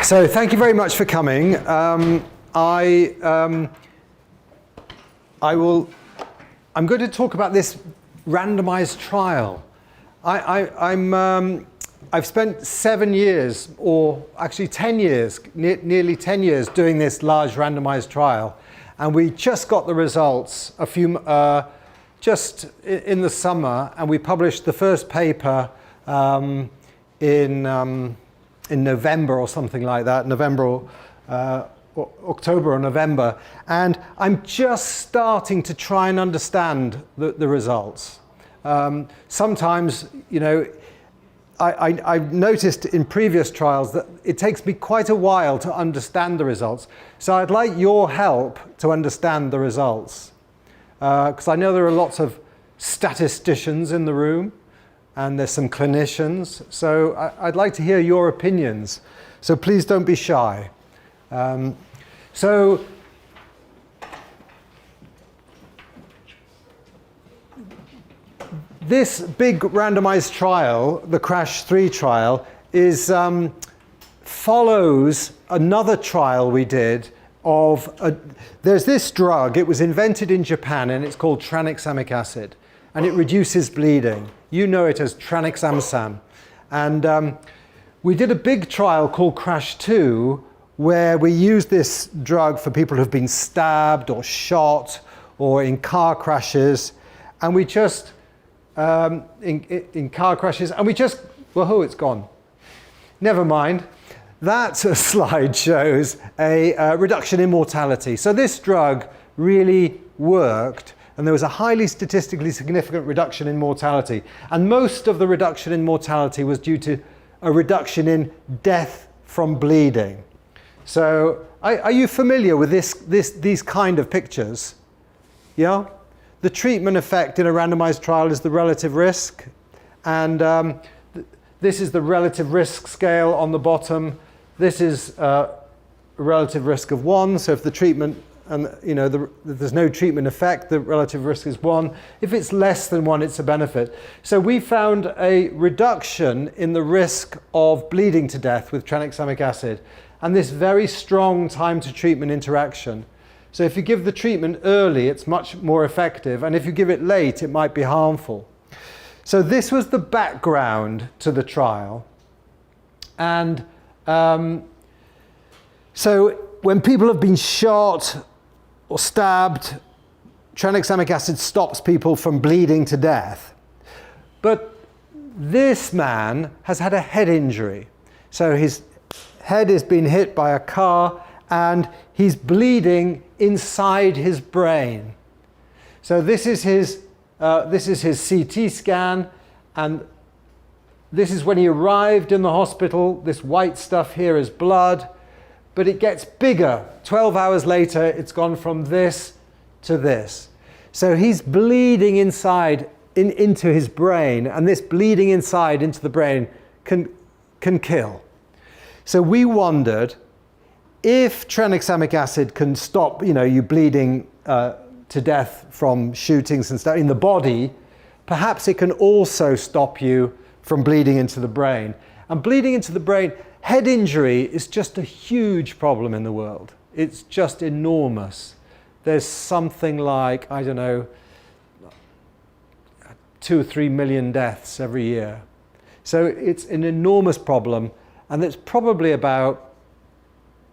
So thank you very much for coming. I'm going to talk about this randomized trial. I've spent 7 years, or actually 10 years, nearly 10 years doing this large randomized trial. And we just got the results just in the summer, and we published the first paper in November or something like that, October or November. And I'm just starting to try and understand the results. Sometimes, you know, I've noticed in previous trials that it takes me quite a while to understand the results. So I'd like your help to understand the results. Because I know there are lots of statisticians in the room, and there's some clinicians. So I'd like to hear your opinions. So please don't be shy. So this big randomized trial, the CRASH-3 trial, follows another trial we did of there's this drug. It was invented in Japan, and it's called Tranexiamic acid, and it reduces bleeding. You know it as Tranexiamic. And we did a big trial called CRASH-2, where we used this drug for people who've been stabbed or shot or in car crashes, and we just in car crashes, and we just, whoa, it's gone. Never mind. That slide shows a reduction in mortality. So this drug really worked, and there was a highly statistically significant reduction in mortality. And most of the reduction in mortality was due to a reduction in death from bleeding. So are you familiar with these kind of pictures? Yeah? The treatment effect in a randomized trial is the relative risk. And this is the relative risk scale on the bottom. This is a relative risk of 1. So if the treatment, and you know, there's no treatment effect, the relative risk is 1. If it's less than 1, it's a benefit. So we found a reduction in the risk of bleeding to death with tranexamic acid, and this very strong time to treatment interaction. So if you give the treatment early, it's much more effective, and if you give it late, it might be harmful. So this was the background to the trial. And so when people have been shot or stabbed, tranexamic acid stops people from bleeding to death. But this man has had a head injury. So his head has been hit by a car, and he's bleeding inside his brain. So this is his CT scan, and this is when he arrived in the hospital. This white stuff here is blood, but it gets bigger. 12 hours later, it's gone from this to this. So he's bleeding inside into his brain, and this bleeding inside into the brain can kill. So we wondered, if tranexamic acid can stop, you know, you bleeding to death from shootings and stuff in the body, perhaps it can also stop you from bleeding into the brain. And bleeding into the brain, head injury is just a huge problem in the world. It's just enormous. There's something like, I don't know, 2 or 3 million deaths every year. So it's an enormous problem, and it's probably about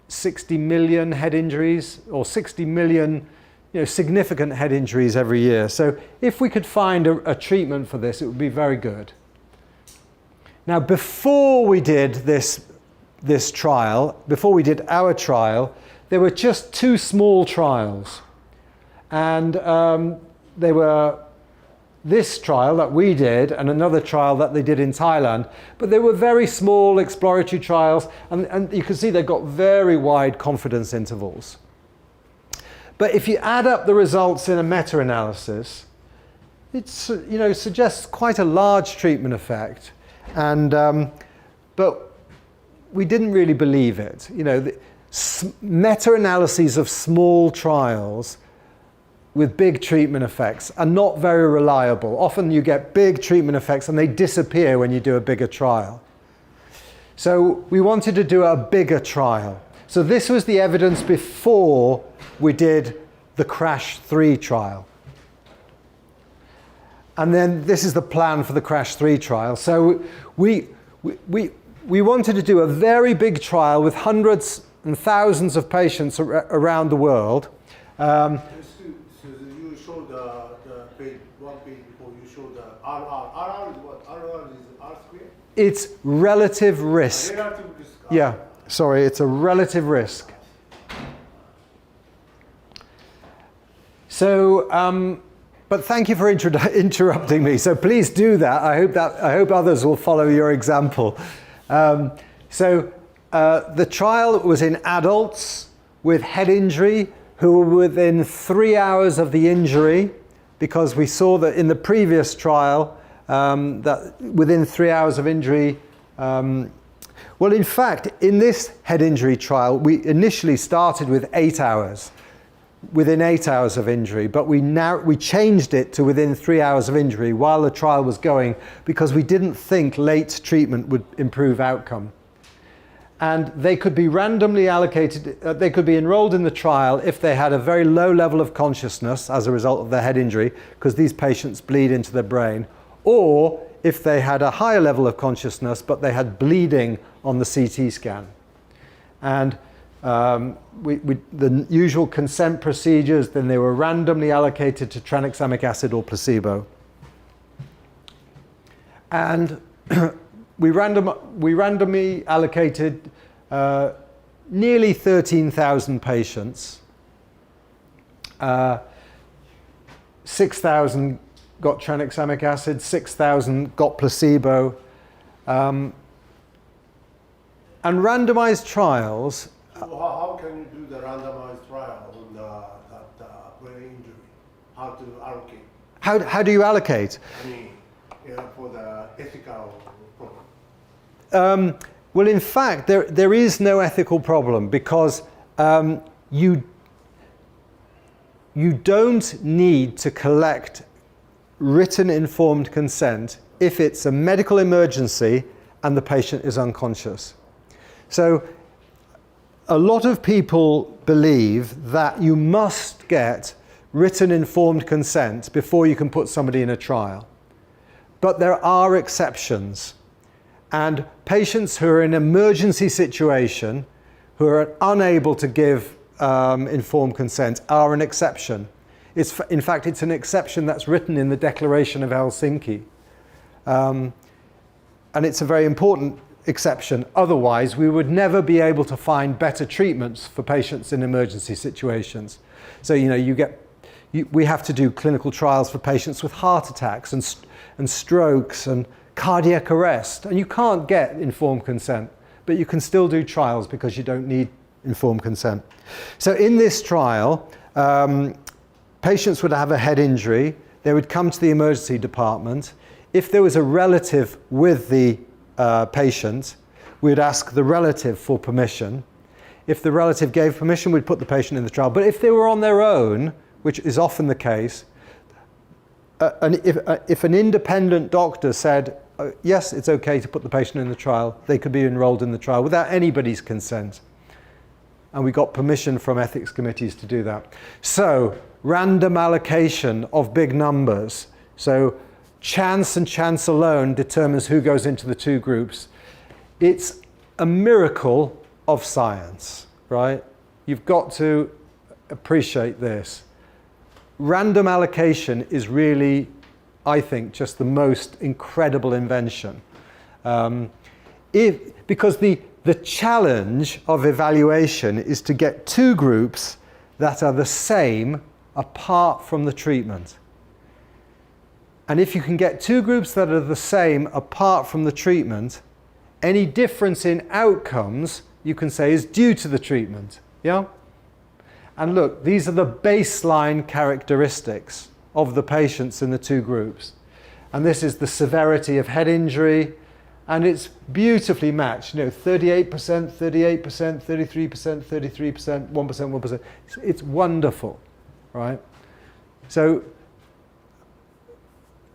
60 million head injuries, or 60 million, you know, significant head injuries every year. So if we could find a treatment for this, it would be very good. Now, before we did this trial, before we did our trial, there were just 2 small trials. And they were this trial that we did and another trial that they did in Thailand. But they were very small exploratory trials, and you can see they've got very wide confidence intervals. But if you add up the results in a meta-analysis, it's, you know, suggests quite a large treatment effect. And but we didn't really believe it. You know, meta-analyses of small trials with big treatment effects are not very reliable. Often you get big treatment effects and they disappear when you do a bigger trial. So we wanted to do a bigger trial. So this was the evidence before we did the CRASH 3 trial. And then this is the plan for the CRASH 3 trial. So we wanted to do a very big trial with hundreds and thousands of patients around the world. So you showed the page, one page before you showed the RR. RR is what? RR is R squared? It's relative risk. Relative risk. Yeah, sorry, it's a relative risk. So, but thank you for interrupting me. So please do that. I hope others will follow your example. The trial was in adults with head injury who were within 3 hours of the injury, because we saw that in the previous trial that within 3 hours of injury. Well, in fact, in this head injury trial, we initially started with 8 hours. Within 8 hours of injury, but we changed it to within 3 hours of injury while the trial was going, because we didn't think late treatment would improve outcome. And they could be randomly allocated, they could be enrolled in the trial if they had a very low level of consciousness as a result of their head injury, because these patients bleed into their brain, or if they had a higher level of consciousness but they had bleeding on the CT scan. And the usual consent procedures, then they were randomly allocated to tranexamic acid or placebo. And we randomly allocated nearly 13,000 patients. 6,000 got tranexamic acid, 6,000 got placebo. And randomized trials. So how can you do the randomized trial on that brain injury? How to allocate? How do you allocate? I mean, for the ethical problem. Well, in fact, there is no ethical problem, because you don't need to collect written informed consent if it's a medical emergency and the patient is unconscious. So a lot of people believe that you must get written informed consent before you can put somebody in a trial. But there are exceptions. And patients who are in an emergency situation, who are unable to give informed consent, are an exception. In fact, it's an exception that's written in the Declaration of Helsinki. And it's a very important exception. Otherwise, we would never be able to find better treatments for patients in emergency situations. So, we have to do clinical trials for patients with heart attacks and strokes and cardiac arrest, and you can't get informed consent, but you can still do trials because you don't need informed consent. So in this trial, patients would have a head injury. They would come to the emergency department. If there was a relative with the patient, we'd ask the relative for permission. If the relative gave permission, we'd put the patient in the trial. But if they were on their own, which is often the case, if an independent doctor said, yes, it's okay to put the patient in the trial, they could be enrolled in the trial without anybody's consent. And we got permission from ethics committees to do that. So, random allocation of big numbers. So, chance and chance alone determines who goes into the two groups. It's a miracle of science, right? You've got to appreciate this. Random allocation is really, I think, just the most incredible invention. Because the challenge of evaluation is to get two groups that are the same apart from the treatment. And if you can get two groups that are the same apart from the treatment, any difference in outcomes, you can say, is due to the treatment. Yeah? And look, these are the baseline characteristics of the patients in the two groups. And this is the severity of head injury, and it's beautifully matched. 38%, 38%, 33%, 33%, 1%, 1%. It's wonderful, right? So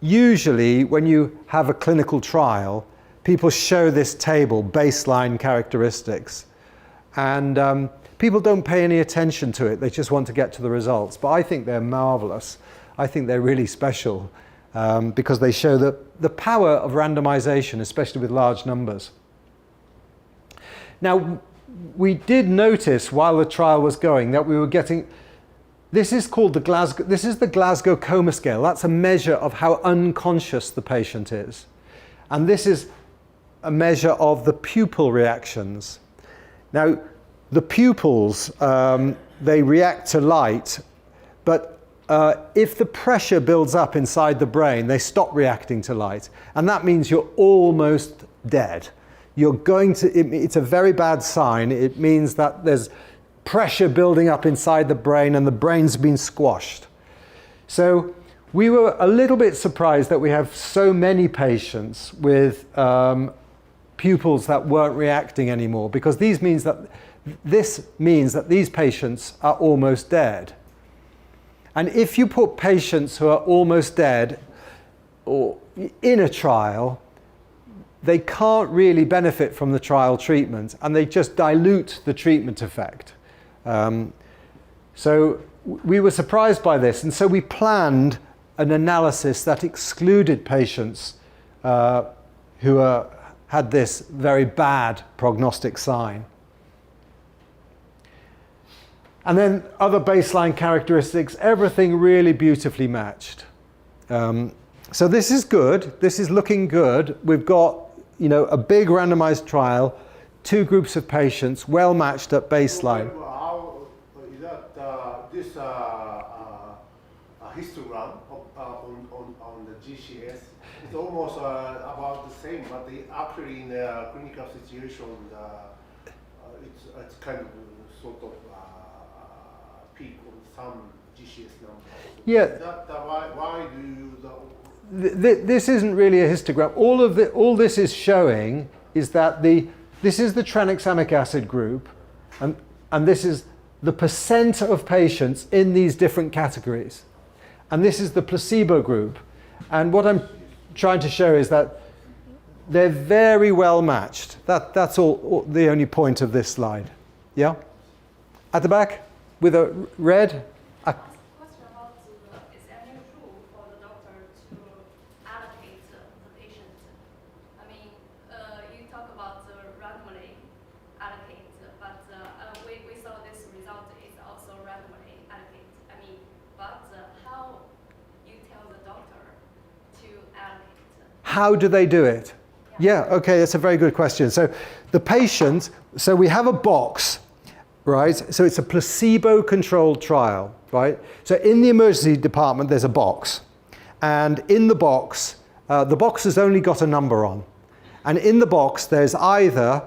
usually when you have a clinical trial, people show this table, baseline characteristics. And people don't pay any attention to it. They just want to get to the results. But I think they're marvelous. I think they're really special because they show the power of randomization, especially with large numbers. Now, we did notice while the trial was going that we were getting, this is called the Glasgow Coma Scale. That's a measure of how unconscious the patient is. And this is a measure of the pupil reactions. Now, the pupils, they react to light, but if the pressure builds up inside the brain, they stop reacting to light. And that means you're almost dead. You're going to, it's a very bad sign. It means that there's pressure building up inside the brain and the brain's been squashed. So we were a little bit surprised that we have so many patients with pupils that weren't reacting anymore, because this means that these patients are almost dead. And if you put patients who are almost dead or in a trial, they can't really benefit from the trial treatment, and they just dilute the treatment effect. So we were surprised by this, and so we planned an analysis that excluded patients who had this very bad prognostic sign. And then other baseline characteristics, everything really beautifully matched. So this is good. This is looking good. We've got, a big randomized trial, 2 groups of patients, well matched at baseline. How is that this histogram on the GCS? It's almost about the same, but actually in the clinical situation, it's kind of sort of peak on some GCS number. Yeah. Is that why do you? This isn't really a histogram. All this is showing is that this is the tranexamic acid group, and this is the percent of patients in these different categories. And this is the placebo group. And what I'm trying to show is that they're very well matched. That's all the only point of this slide. Yeah? At the back with a red. Question about is there any rule for the doctor to allocate the patient? I mean, you talk about randomly allocate, but we saw this result is also randomly allocate. I mean, but how you tell the doctor to allocate? How do they do it? Yeah, okay, that's a very good question. So the patient, so we have a box, right? So it's a placebo-controlled trial, right? So in the emergency department, there's a box. And in the box has only got a number on. And in the box, there's either,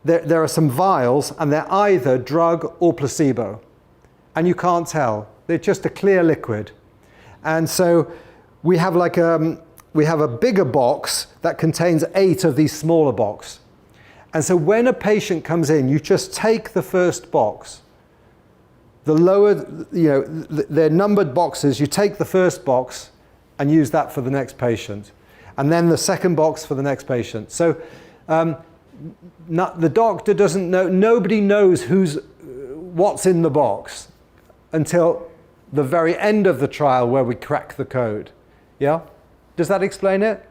there are some vials, and they're either drug or placebo. And you can't tell. They're just a clear liquid. And so we have we have a bigger box that contains 8 of these smaller boxes. And so when a patient comes in, you just take the first box. The lower, they're numbered boxes, you take the first box and use that for the next patient. And then the second box for the next patient. So the doctor doesn't know, nobody knows what's in the box until the very end of the trial where we crack the code. Yeah? Does that explain it?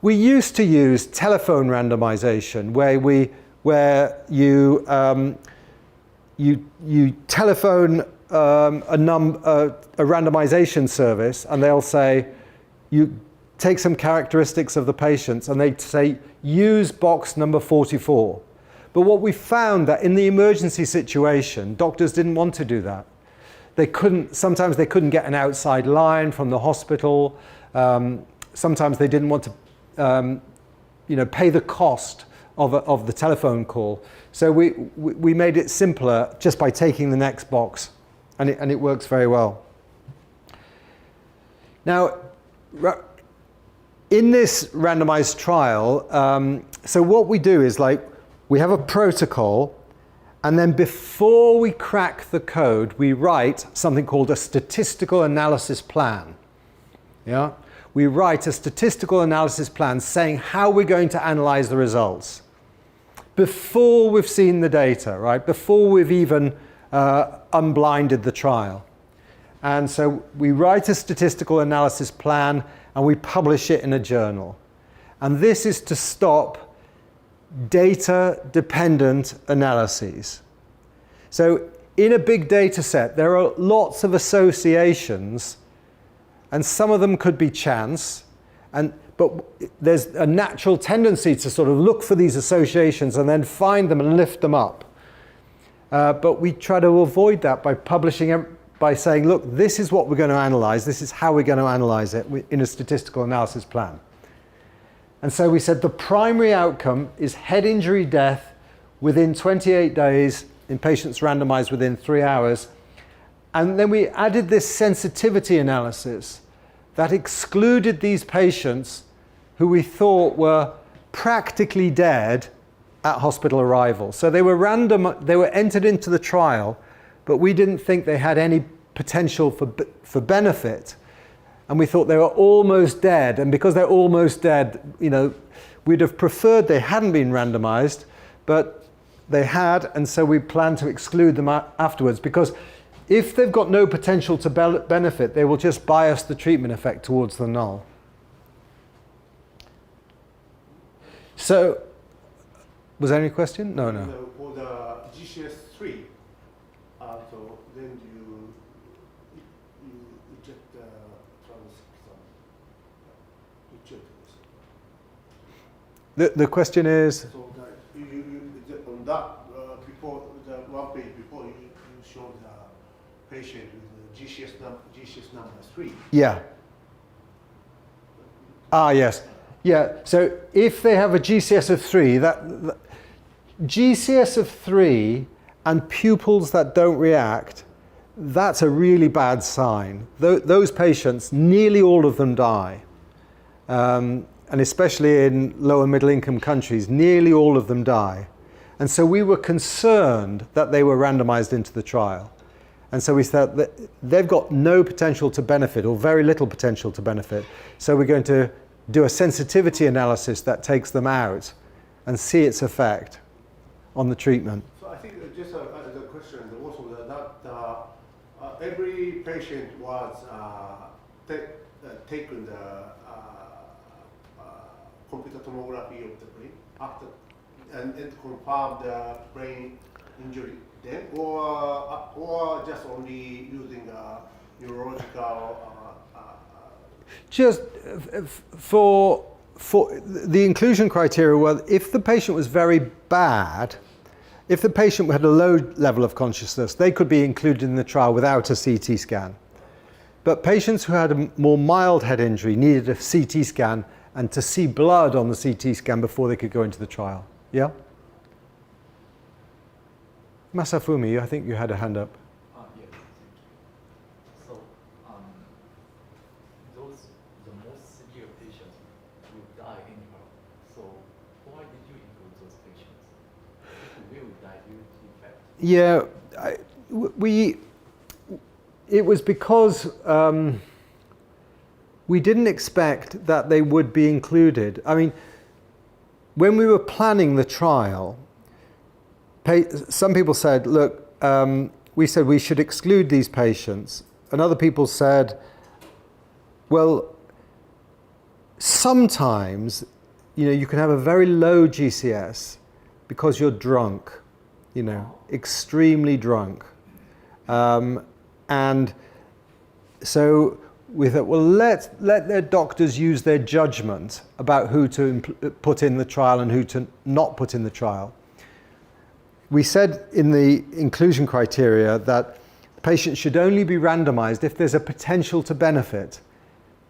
We used to use telephone randomization, where you telephone a randomization service, and they'll say, you take some characteristics of the patients, and they say, use box number 44. But what we found that in the emergency situation, doctors didn't want to do that. Sometimes they couldn't get an outside line from the hospital. Sometimes they didn't want to pay the cost of the telephone call. So we made it simpler just by taking the next box, and it works very well. Now, in this randomized trial, so what we do is we have a protocol, and then before we crack the code, we write something called a statistical analysis plan. Yeah? we write a statistical analysis plan saying how we're going to analyze the results before we've seen the data, right? Before we've even unblinded the trial. And so we write a statistical analysis plan and we publish it in a journal. And this is to stop data-dependent analyses. So in a big data set, there are lots of associations, and some of them could be chance, but there's a natural tendency to sort of look for these associations and then find them and lift them up. But we try to avoid that by publishing, by saying, look, this is what we're going to analyze, this is how we're going to analyze it in a statistical analysis plan. And so we said the primary outcome is head injury death within 28 days in patients randomized within 3 hours. And then we added this sensitivity analysis that excluded these patients who we thought were practically dead at hospital arrival. So they were they were entered into the trial, but we didn't think they had any potential for benefit. And we thought they were almost dead. And because they're almost dead, you know, we'd have preferred they hadn't been randomized, but they had, and so we plan to exclude them afterwards, because if they've got no potential to benefit, they will just bias the treatment effect towards the null. So, was there any question? No. For the GCS3, so then you check the transcriptome. You check this. The question is? So on that, before the 1 page before, you showed the patient with the GCS number 3. Yeah. Ah, yes. Yeah, so if they have a GCS of 3, GCS of 3 and pupils that don't react, that's a really bad sign. Those patients, nearly all of them die. And especially in low and middle income countries, nearly all of them die. And so we were concerned that they were randomized into the trial. And so we said that they've got no potential to benefit, or very little potential to benefit. So we're going to do a sensitivity analysis that takes them out and see its effect on the treatment. So I think just the question also that every patient was taken the computer tomography of the brain after and confirm the brain injury then, or just only using neurological. Just for the inclusion criteria, well, if the patient was very bad, if the patient had a low level of consciousness, they could be included in the trial without a CT scan. But patients who had a more mild head injury needed a CT scan and to see blood on the CT scan before they could go into the trial. Yeah? Masafumi, I think you had a hand up. Yes, thank you. So, the most severe patients will die anyhow. So, why did you include those patients? If will die due to effect? Yeah, it was because we didn't expect that they would be included. I mean, when we were planning the trial, some people said, look, we said we should exclude these patients. And other people said, well, sometimes, you know, you can have a very low GCS because you're drunk, you know, extremely drunk. And so we thought, well, let their doctors use their judgment about who to put in the trial and who to not put in the trial. We said in the inclusion criteria that patients should only be randomized if there's a potential to benefit.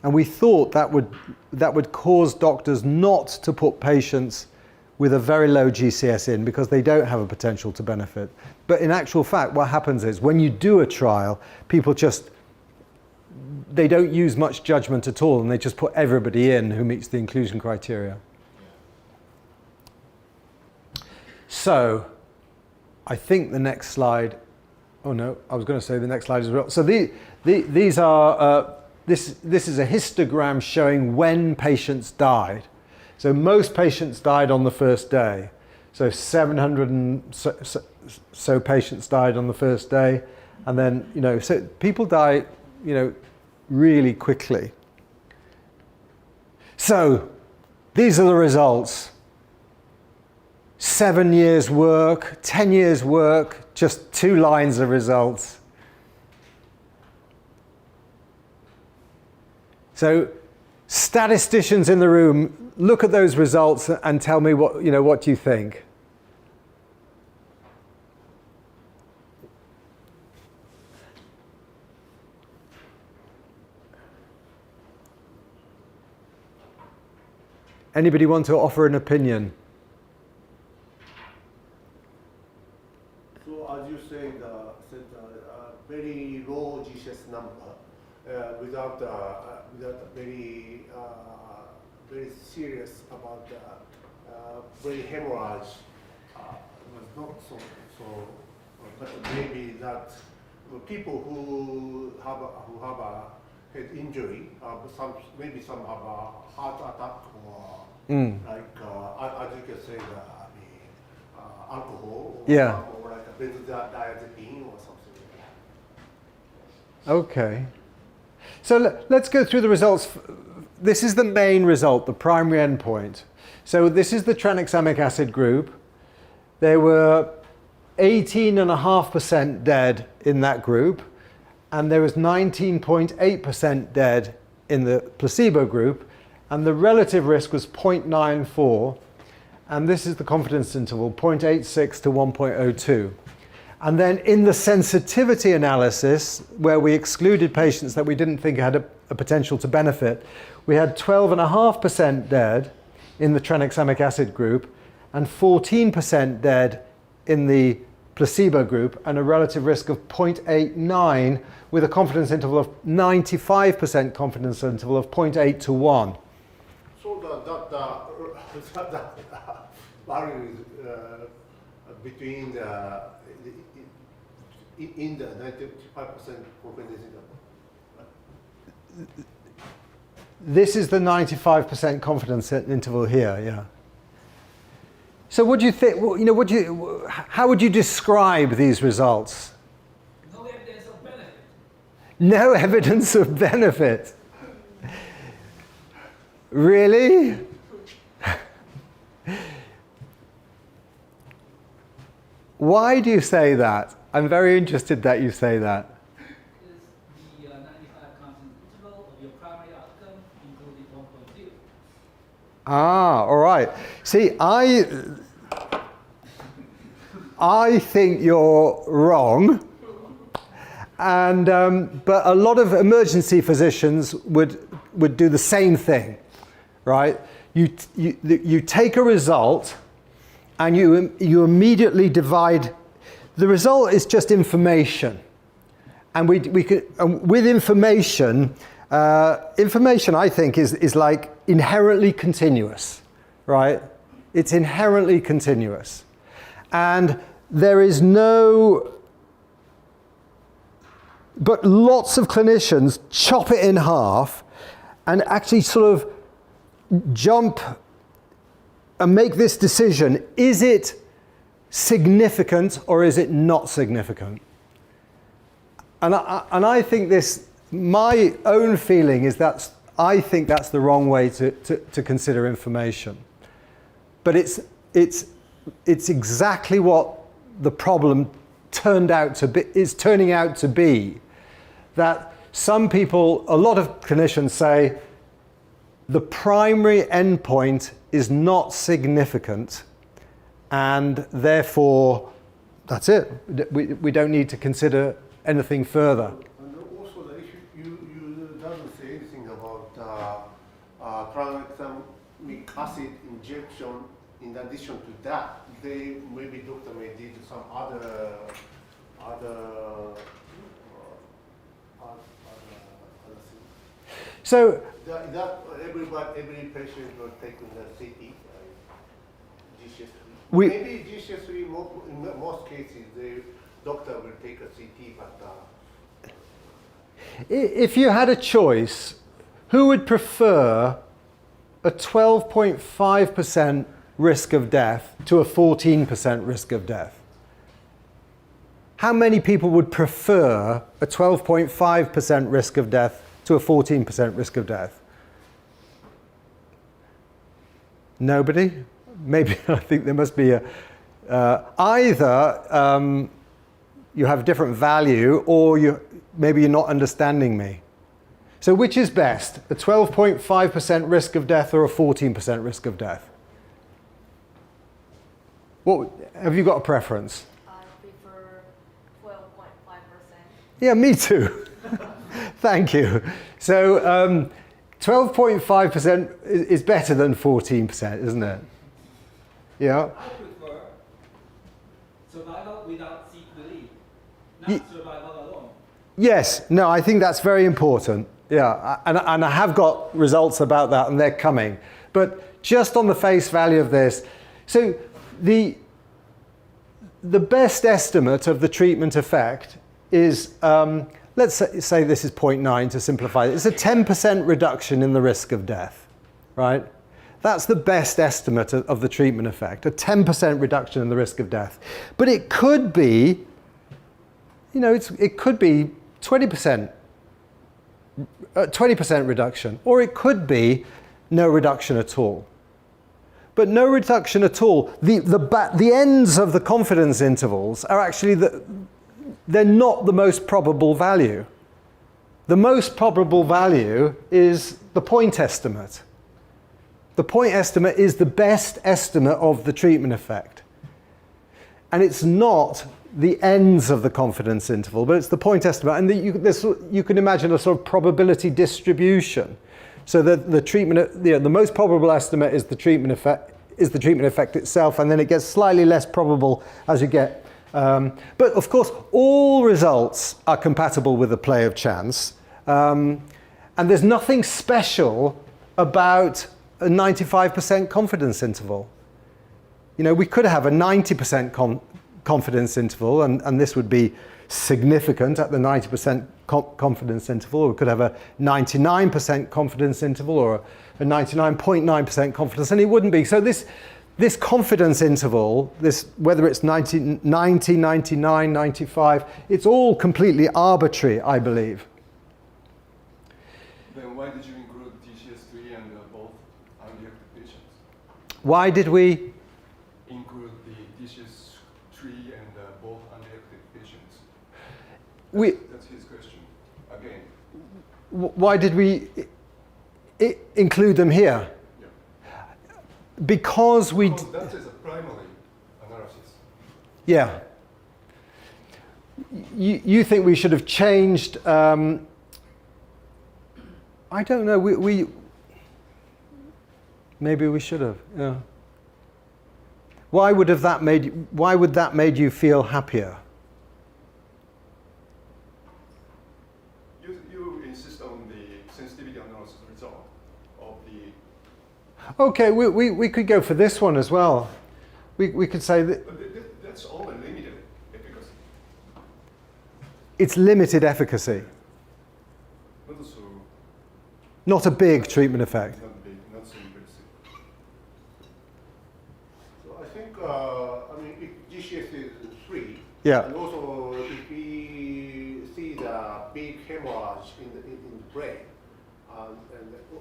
And we thought that would cause doctors not to put patients with a very low GCS in because they don't have a potential to benefit. But in actual fact, what happens is when you do a trial, people they don't use much judgment at all, and they just put everybody in who meets the inclusion criteria. So, I think the next slide, oh no, I was going to say the next slide as well. So these are this is a histogram showing when patients died. So most patients died on the first day. So 700 and so patients died on the first day. And then, so people die, really quickly. So these are the results. 7 years work, 10 years work, just 2 lines of results. So statisticians in the room, look at those results and tell me what you think. Anybody want to offer an opinion? So as you said, very low GCS number without very serious about brain hemorrhage was not so. But maybe that people who have a head injury, maybe some have a heart attack or as you can say, alcohol or like a benzodiazepine or something like that. Okay. So let's go through the results. This is the main result, the primary endpoint. So this is the tranexamic acid group. There were 18.5% dead in that group, and there was 19.8% dead in the placebo group, and the relative risk was 0.94, and this is the confidence interval, 0.86 to 1.02. And then in the sensitivity analysis, where we excluded patients that we didn't think had a potential to benefit, we had 12.5% dead in the tranexamic acid group and 14% dead in the placebo group, and a relative risk of 0.89 with a confidence interval of 95% confidence interval of 0.8 to 1. So that value between in the 95% confidence interval. This is the 95% confidence interval here, yeah. So what do you think, how would you describe these results? No evidence of benefit. No evidence of benefit. Really? Why do you say that? I'm very interested that you say that. Is the 95 confidence interval of your primary outcome including 1.0? Ah, all right. See, I think you're wrong, and but a lot of emergency physicians would do the same thing, right? You take a result, and you immediately divide. The result is just information, and we could with information. Information, I think, is like inherently continuous, right? It's inherently continuous. And there is but lots of clinicians chop it in half and actually sort of jump and make this decision. Is it significant or is it not significant? And I think my own feeling is I think that's the wrong way to consider information. But it's exactly what the problem is turning out to be. That some people, a lot of clinicians say, the primary endpoint is not significant, and therefore that's it. We don't need to consider anything further. And also the issue, you doesn't say anything about tranexamic acid injection. In addition to that, maybe doctor may did some other things. So That every patient will take the CT, GCS3. Maybe GCS3 in most cases the doctor will take a CT, but If you had a choice, who would prefer a 12.5% risk of death to a 14% risk of death? How many people would prefer a 12.5% risk of death to a 14% risk of death? Nobody? Maybe I think there must be either you have different value or maybe you're not understanding me. So which is best, a 12.5% risk of death or a 14% risk of death? Have you got a preference? I prefer 12.5%. Yeah, me too. Thank you. So 12.5% is better than 14%, isn't it? Yeah. I prefer survival without sick relief, not survival alone. Yes, no, I think that's very important. Yeah, and I have got results about that, and they're coming. But just on the face value of this, so the best estimate of the treatment effect is, let's say this is 0.9 to simplify it. It's a 10% reduction in the risk of death, right? That's the best estimate of the treatment effect, a 10% reduction in the risk of death. But it could be, it could be 20%. 20% reduction, or it could be no reduction at all. But no reduction at all, the ends of the confidence intervals are actually, they're not the most probable value. The most probable value is the point estimate. The point estimate is the best estimate of the treatment effect. And it's not the ends of the confidence interval, but it's the point estimate. And you can imagine a sort of probability distribution. So that the most probable estimate is the treatment effect itself, and then it gets slightly less probable as you get. But of course, all results are compatible with the play of chance. And there's nothing special about a 95% confidence interval. We could have a 90% confidence interval, and this would be significant at the 90% confidence interval, or we could have a 99% confidence interval or a 99.9% confidence, and it wouldn't be. So this confidence interval, whether it's 90, 99, 95, it's all completely arbitrary, I believe. Then why did you include TCS3 and both unreactive patients? Why did we include the TCS3 and both unreactive patients? That's his question. Again. Why did we include them here? Yeah. Because that is a primary analysis. Yeah. You think we should have changed? I don't know. We maybe we should have. Yeah. Why would that made you feel happier? You insist on the sensitivity analysis result of the. Okay, we could go for this one as well. We could say that. But that's only limited efficacy. It's limited efficacy. Not a big treatment effect. Not big, not so impressive. So I think, if GCS is 3, Yeah. and also if we see the big hemorrhage in the brain, and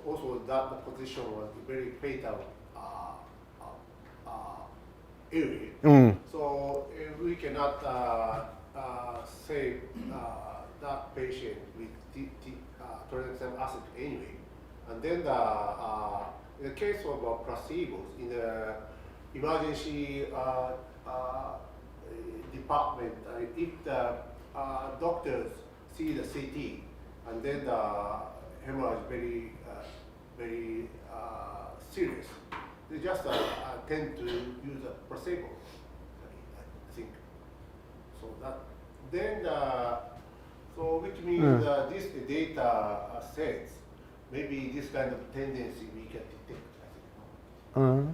also that position was very fatal area. So we cannot save that patient with tranexamic acid anyway. And then in the case of placebos in the emergency department, if the doctors see the CT and then the hemorrhage very serious, they just tend to use a placebo, I think. So that then so which means this data says maybe this kind of tendency we can detect, I think.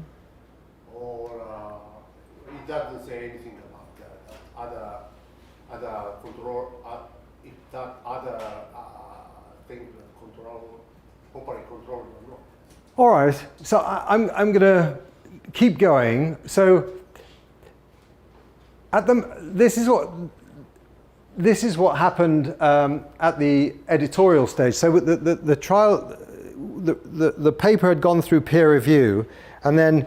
Or it doesn't say anything about other control, if that other thing that properly controlled or not. All right, so I'm going to keep going. So this is what happened at the editorial stage. So the trial, the paper had gone through peer review, and then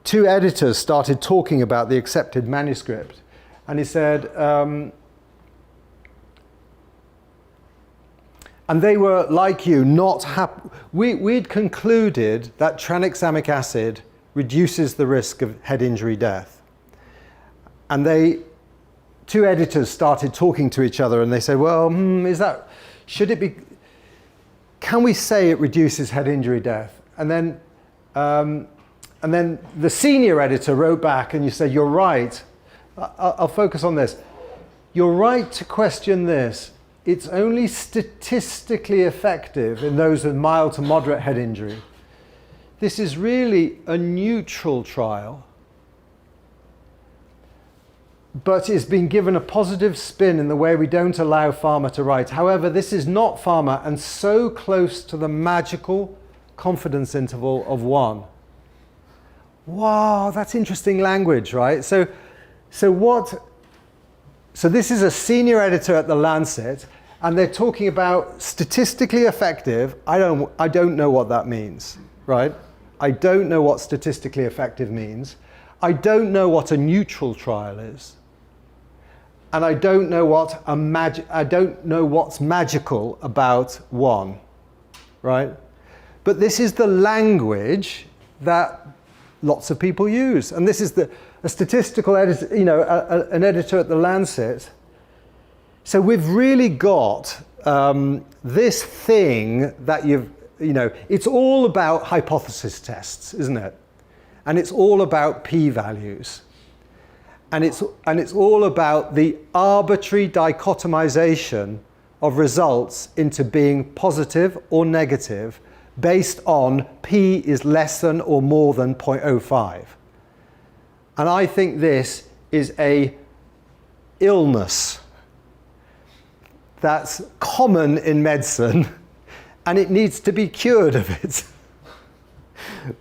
2 editors started talking about the accepted manuscript, and he said, and they were, like you, not happy. We'd concluded that tranexamic acid reduces the risk of head injury death. And 2 editors started talking to each other, and they said, well, should it be, can we say it reduces head injury death? And then the senior editor wrote back, and you said, you're right. I'll focus on this. You're right to question this. It's only statistically effective in those with mild to moderate head injury. This is really a neutral trial, but it's been given a positive spin in the way we don't allow pharma to write. However, this is not pharma and so close to the magical confidence interval of 1. Wow, that's interesting language, right? So this is a senior editor at The Lancet, and they're talking about statistically effective. I don't know what that means, right? I don't know what statistically effective means. I don't know what a neutral trial is. And I don't know what's magical about 1, right? But this is the language that lots of people use. And this is a statistical editor, an editor at The Lancet. So we've really got this thing that it's all about hypothesis tests, isn't it? And it's all about p-values. And it's all about the arbitrary dichotomization of results into being positive or negative based on p is less than or more than 0.05. And I think this is a illness that's common in medicine, and it needs to be cured of it.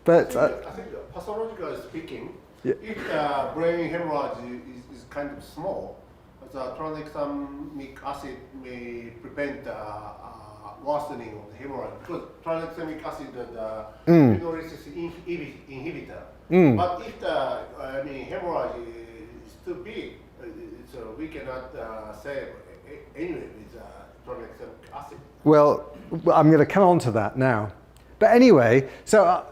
But I think pathologically speaking, yeah. if the brain hemorrhage is kind of small, the tranexamic acid may prevent worsening of the hemorrhage, because tranexamic acid is the phenylates inhibitor. But if the hemorrhage is too big, so we cannot save anyway with tranexamic acid. Well, I'm going to come on to that now. But anyway, so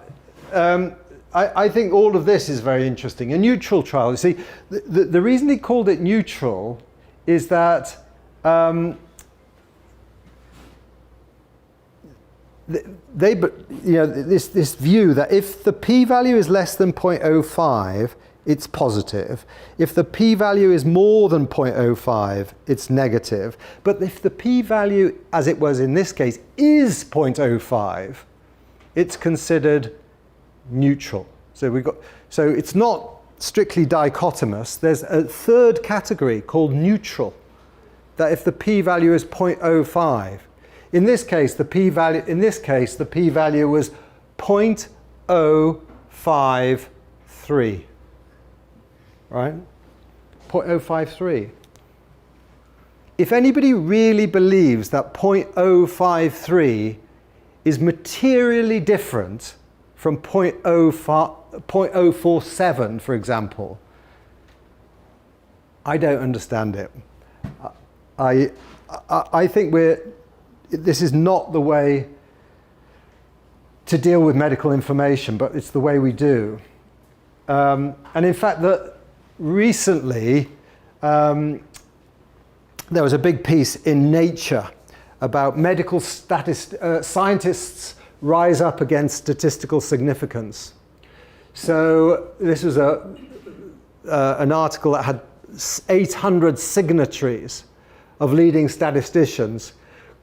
I think all of this is very interesting. A neutral trial, you see, the reason he called it neutral is that this view that if the p-value is less than 0.05, it's positive. If the p-value is more than 0.05, it's negative. But if the p-value, as it was in this case, is 0.05, it's considered neutral. So it's not strictly dichotomous. There's a third category called neutral, that if the p-value is 0.05, in this case the p-value was 0.053. Right? 0.053. If anybody really believes that 0.053 is materially different from 0.047, for example, I don't understand it. I think this is not the way to deal with medical information, but it's the way we do. And in fact, recently, there was a big piece in Nature about medical scientists rise up against statistical significance. So this was an article that had 800 signatories of leading statisticians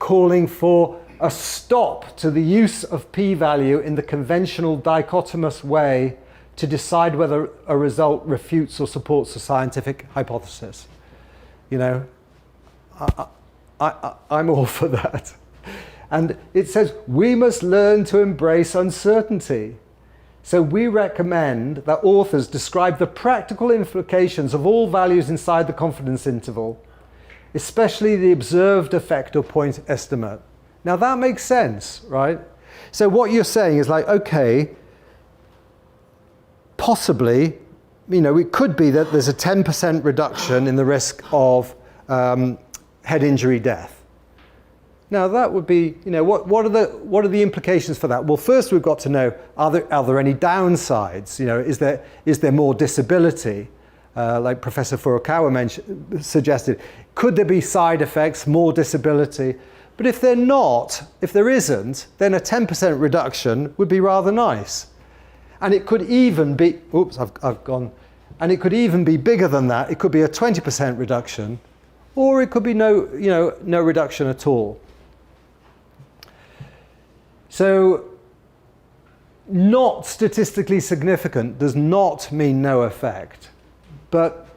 calling for a stop to the use of p-value in the conventional dichotomous way to decide whether a result refutes or supports a scientific hypothesis. I'm all for that. And it says, we must learn to embrace uncertainty. So we recommend that authors describe the practical implications of all values inside the confidence interval, especially the observed effect or point estimate. Now that makes sense, right? So what you're saying is like, okay, possibly, it could be that there's a 10% reduction in the risk of head injury death. Now that would be, what are the implications for that? Well, first we've got to know, are there any downsides? Is there more disability? Like Professor Furukawa suggested, could there be side effects, more disability? But if there isn't, then a 10% reduction would be rather nice. And it could even be, and it could even be bigger than that. It could be a 20% reduction, or it could be no reduction at all. So not statistically significant does not mean no effect, but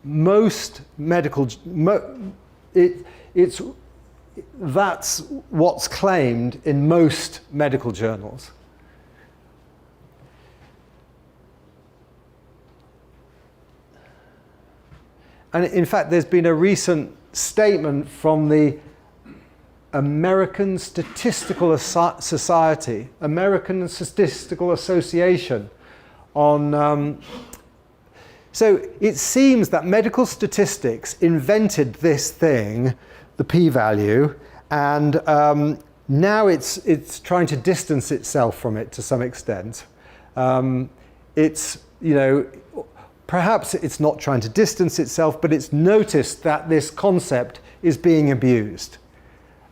most medical, that's what's claimed in most medical journals. And in fact, there's been a recent statement from the American Statistical Society, American Statistical Association on, so it seems that medical statistics invented this thing, the p-value, and now it's trying to distance itself from it to some extent. Perhaps it's not trying to distance itself, but it's noticed that this concept is being abused.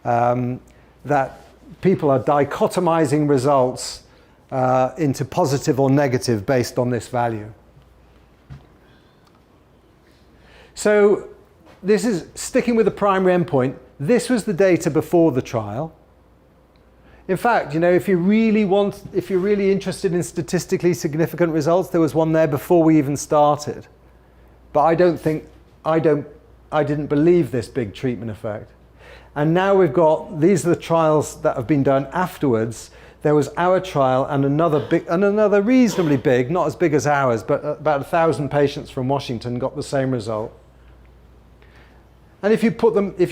That people are dichotomizing results into positive or negative based on this value. So this is sticking with the primary endpoint. This was the data before the trial. In fact, if you're really interested in statistically significant results, there was one there before we even started. But I didn't believe this big treatment effect. And now we've got, these are the trials that have been done afterwards. There was our trial and another reasonably big, not as big as ours, but about 1,000 patients from Washington got the same result. And if you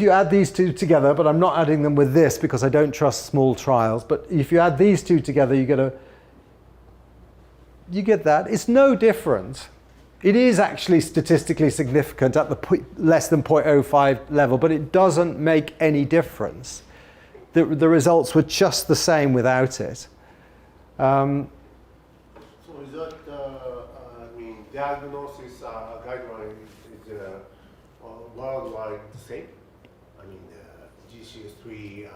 add these two together, but I'm not adding them with this because I don't trust small trials, but if you add these two together, you get that. It's no different. It is actually statistically significant at the less than 0.05 level, but it doesn't make any difference. The results were just the same without it. So is that, diagnosis guideline is worldwide the same? GCS3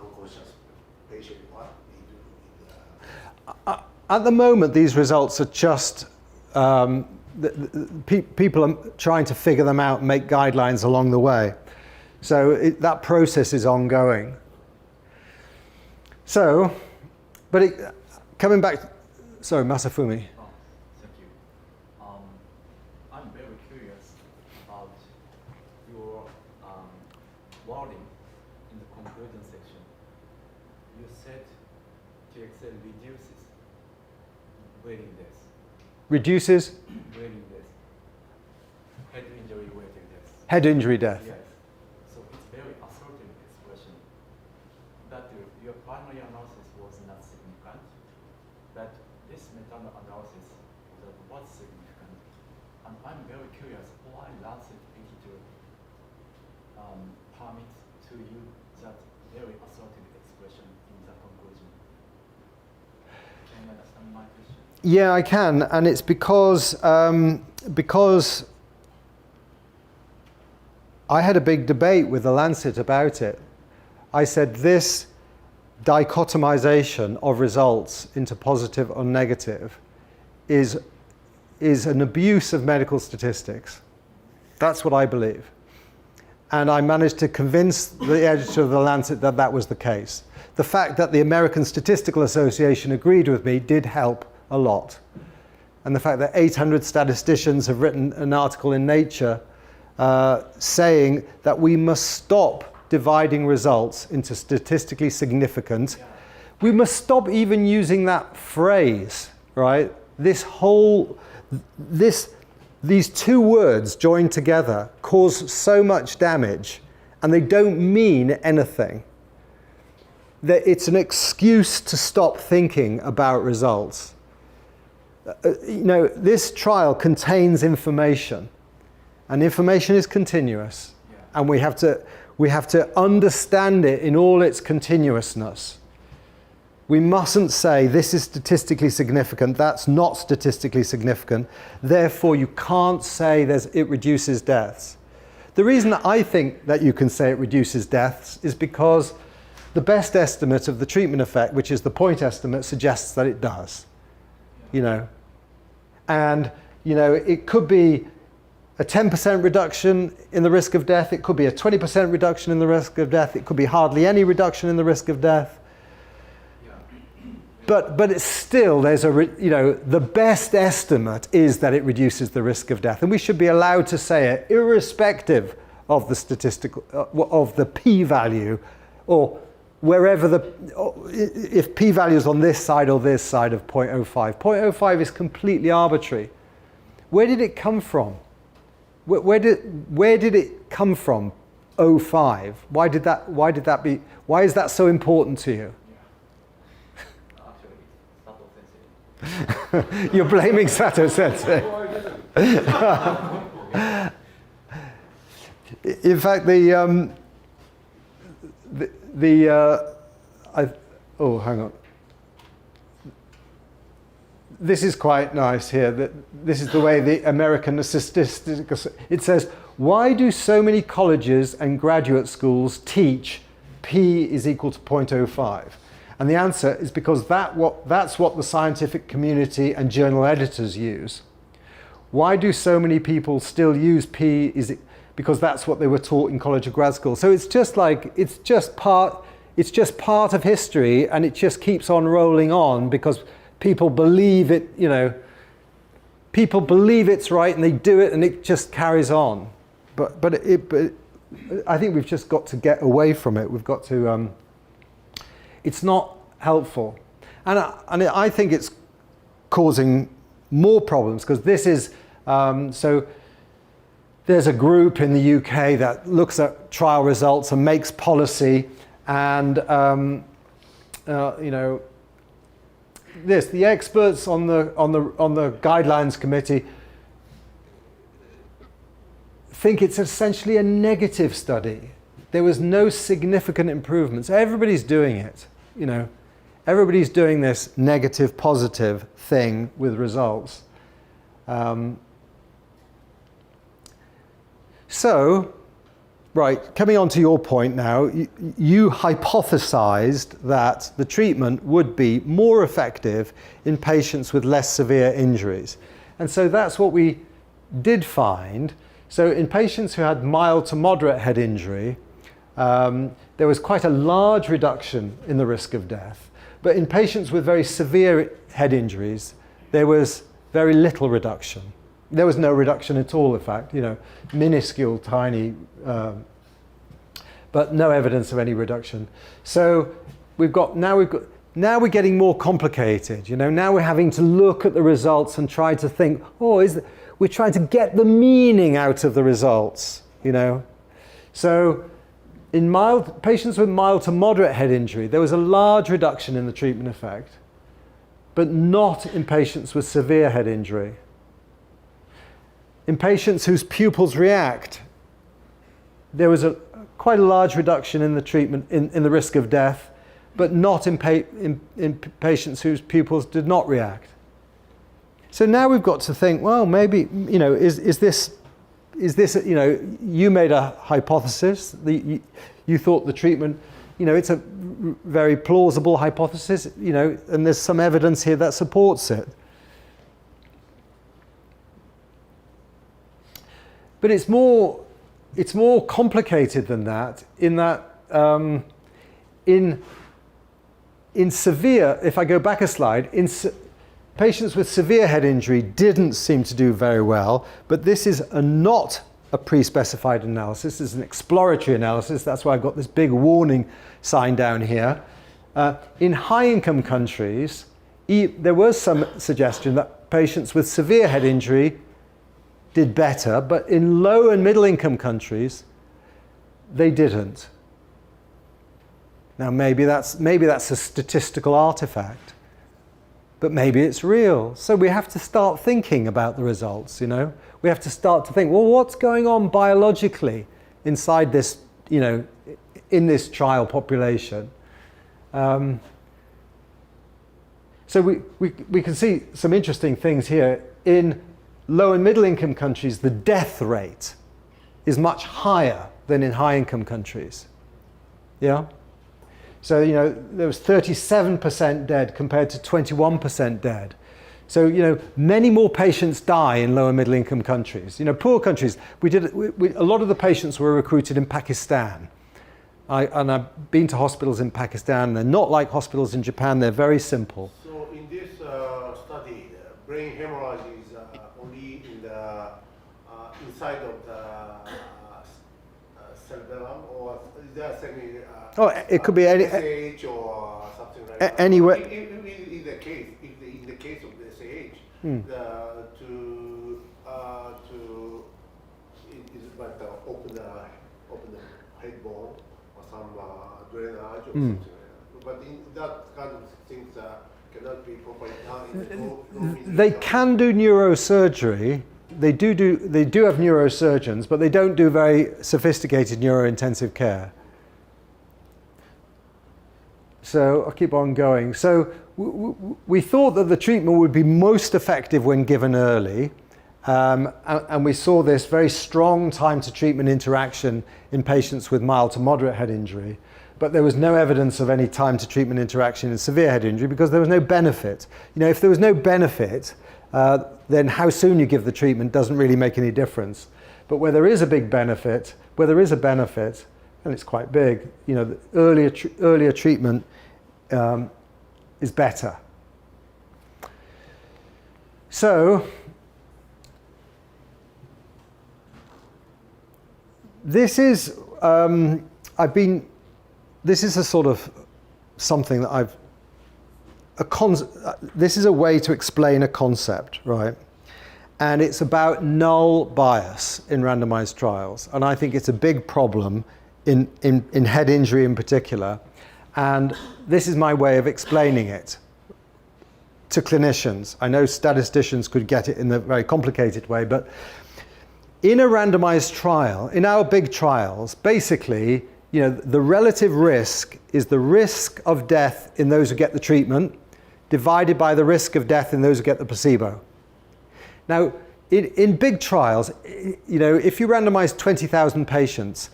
unconscious patient, what they do? At the moment, these results are just, people are trying to figure them out and make guidelines along the way. So that process is ongoing. So, coming back, sorry, Masafumi. Oh, thank you. I'm very curious about your wording in the conclusion section. You said TXL reduces waiting days. Reduces? Waiting days. Head injury waiting days. Head injury death. Yes. So it's very assertive expression that your primary analysis was not significant, but this meta-analysis was significant. And I'm very curious why Lancet editor permits to use that very assertive expression in the conclusion. Can you understand my question? Yeah, I can, and it's because I had a big debate with the Lancet about it. I said this dichotomization of results into positive or negative is an abuse of medical statistics. That's what I believe. And I managed to convince the editor of the Lancet that that was the case. The fact that the American Statistical Association agreed with me did help a lot. And the fact that 800 statisticians have written an article in Nature saying that we must stop dividing results into statistically significant, we must stop even using that phrase, right? These two words joined together cause so much damage, and they don't mean anything. That it's an excuse to stop thinking about results. This trial contains information, and information is continuous, and we have to understand it in all its continuousness. We mustn't say this is statistically significant, that's not statistically significant, therefore you can't say it reduces deaths. The reason that I think that you can say it reduces deaths is because the best estimate of the treatment effect, which is the point estimate, suggests that it does. And it could be a 10% reduction in the risk of death, it could be a 20% reduction in the risk of death, it could be hardly any reduction in the risk of death. But it's still, the best estimate is that it reduces the risk of death. And we should be allowed to say it irrespective of the p-value, or wherever if p-value is on this side or this side of 0.05. 0.05 is completely arbitrary. Where did it come from? Where did it come from? 0.05. Why is that so important to you? You're blaming Sato Sensei. In fact, hang on. This is quite nice here. This is the way the American statistics. It says, why do so many colleges and graduate schools teach P is equal to 0.05? And the answer is because that's what the scientific community and journal editors use. Why do so many people still use P? Because that's what they were taught in college or grad school. So it's just part of history, and it just keeps on rolling on because people believe it, people believe it's right and they do it and it just carries on. But I think we've just got to get away from it. We've got to, it's not helpful. And I think it's causing more problems because this is, so there's a group in the UK that looks at trial results and makes policy, and the experts on the guidelines committee think it's essentially a negative study. There was no significant improvements. Everybody's doing it, Everybody's doing this negative, positive thing with results. So, right, coming on to your point now, you hypothesized that the treatment would be more effective in patients with less severe injuries. And so that's what we did find. So in patients who had mild to moderate head injury, there was quite a large reduction in the risk of death. But in patients with very severe head injuries, there was very little reduction. There was no reduction at all, in fact, minuscule, tiny, but no evidence of any reduction. So now we're getting more complicated. Now we're having to look at the results and try to think, we're trying to get the meaning out of the results, So in patients with mild to moderate head injury, there was a large reduction in the treatment effect, but not in patients with severe head injury. In patients whose pupils react, there was quite a large reduction in the treatment, in the risk of death, but not in patients whose pupils did not react. So now we've got to think, well, maybe, is this, you made a hypothesis, you thought the treatment, it's a very plausible hypothesis, and there's some evidence here that supports it. But it's more complicated than that, in that in severe, if I go back a slide, patients with severe head injury didn't seem to do very well, but this is a not a pre-specified analysis. It's an exploratory analysis. That's why I've got this big warning sign down here. In high-income countries, there was some suggestion that patients with severe head injury did better, but in low and middle-income countries, they didn't. Now, maybe that's a statistical artifact, but maybe it's real. So we have to start thinking about the results, you know? We have to start to think, well, what's going on biologically inside this, you know, in this trial population? So we can see some interesting things here. In low and middle income countries, the death rate is much higher than in high income countries. Yeah? So, you know, there was 37% dead compared to 21% dead. So, you know, many more patients die in low and middle income countries. You know, poor countries, a lot of the patients were recruited in Pakistan. And I've been to hospitals in Pakistan. They're not like hospitals in Japan. They're very simple. So in this study, brain hemorrhage is only in the inside of the cerebellum, or is there any? It could be any SAH or something like that. Anywhere. In the case, in the case of the SAH, open the head bone or some drainage or something like that. But in that kind of things cannot be properly done. They can do neurosurgery. They do have neurosurgeons, but they don't do very sophisticated neurointensive care. So I'll keep on going. So we thought that the treatment would be most effective when given early. And we saw this very strong time to treatment interaction in patients with mild to moderate head injury. But there was no evidence of any time to treatment interaction in severe head injury because there was no benefit. You know, if there was no benefit, then how soon you give the treatment doesn't really make any difference. But where there is a big benefit, and it's quite big, you know, the earlier treatment is better. So this is this is a sort of something that this is a way to explain a concept, right? And it's about null bias in randomized trials. And I think it's a big problem in head injury in particular. And this is my way of explaining it to clinicians. I know statisticians could get it in a very complicated way, but in a randomized trial, in our big trials, basically, you know, the relative risk is the risk of death in those who get the treatment divided by the risk of death in those who get the placebo. Now, in big trials, you know, if you randomize 20,000 patients,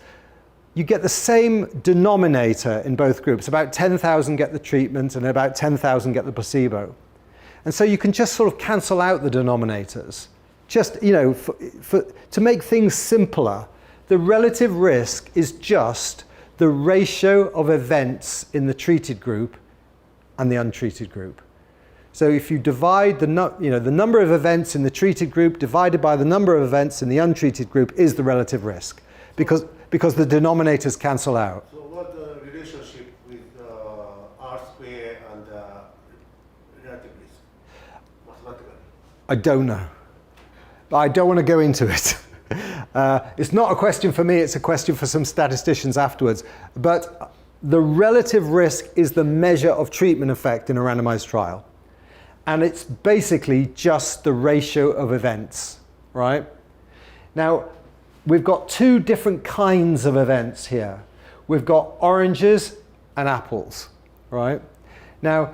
you get the same denominator in both groups. About 10,000 get the treatment and about 10,000 get the placebo. And so you can just sort of cancel out the denominators. Just, you know, to make things simpler, the relative risk is just the ratio of events in the treated group and the untreated group. So if you divide the number of events in the treated group divided by the number of events in the untreated group is the relative risk, because the denominators cancel out. So what the relationship with R squared and relative risk, mathematically? I don't know. But I don't want to go into it. It's not a question for me, it's a question for some statisticians afterwards. But the relative risk is the measure of treatment effect in a randomized trial. And it's basically just the ratio of events, right? Now, we've got two different kinds of events here. We've got oranges and apples, right? Now,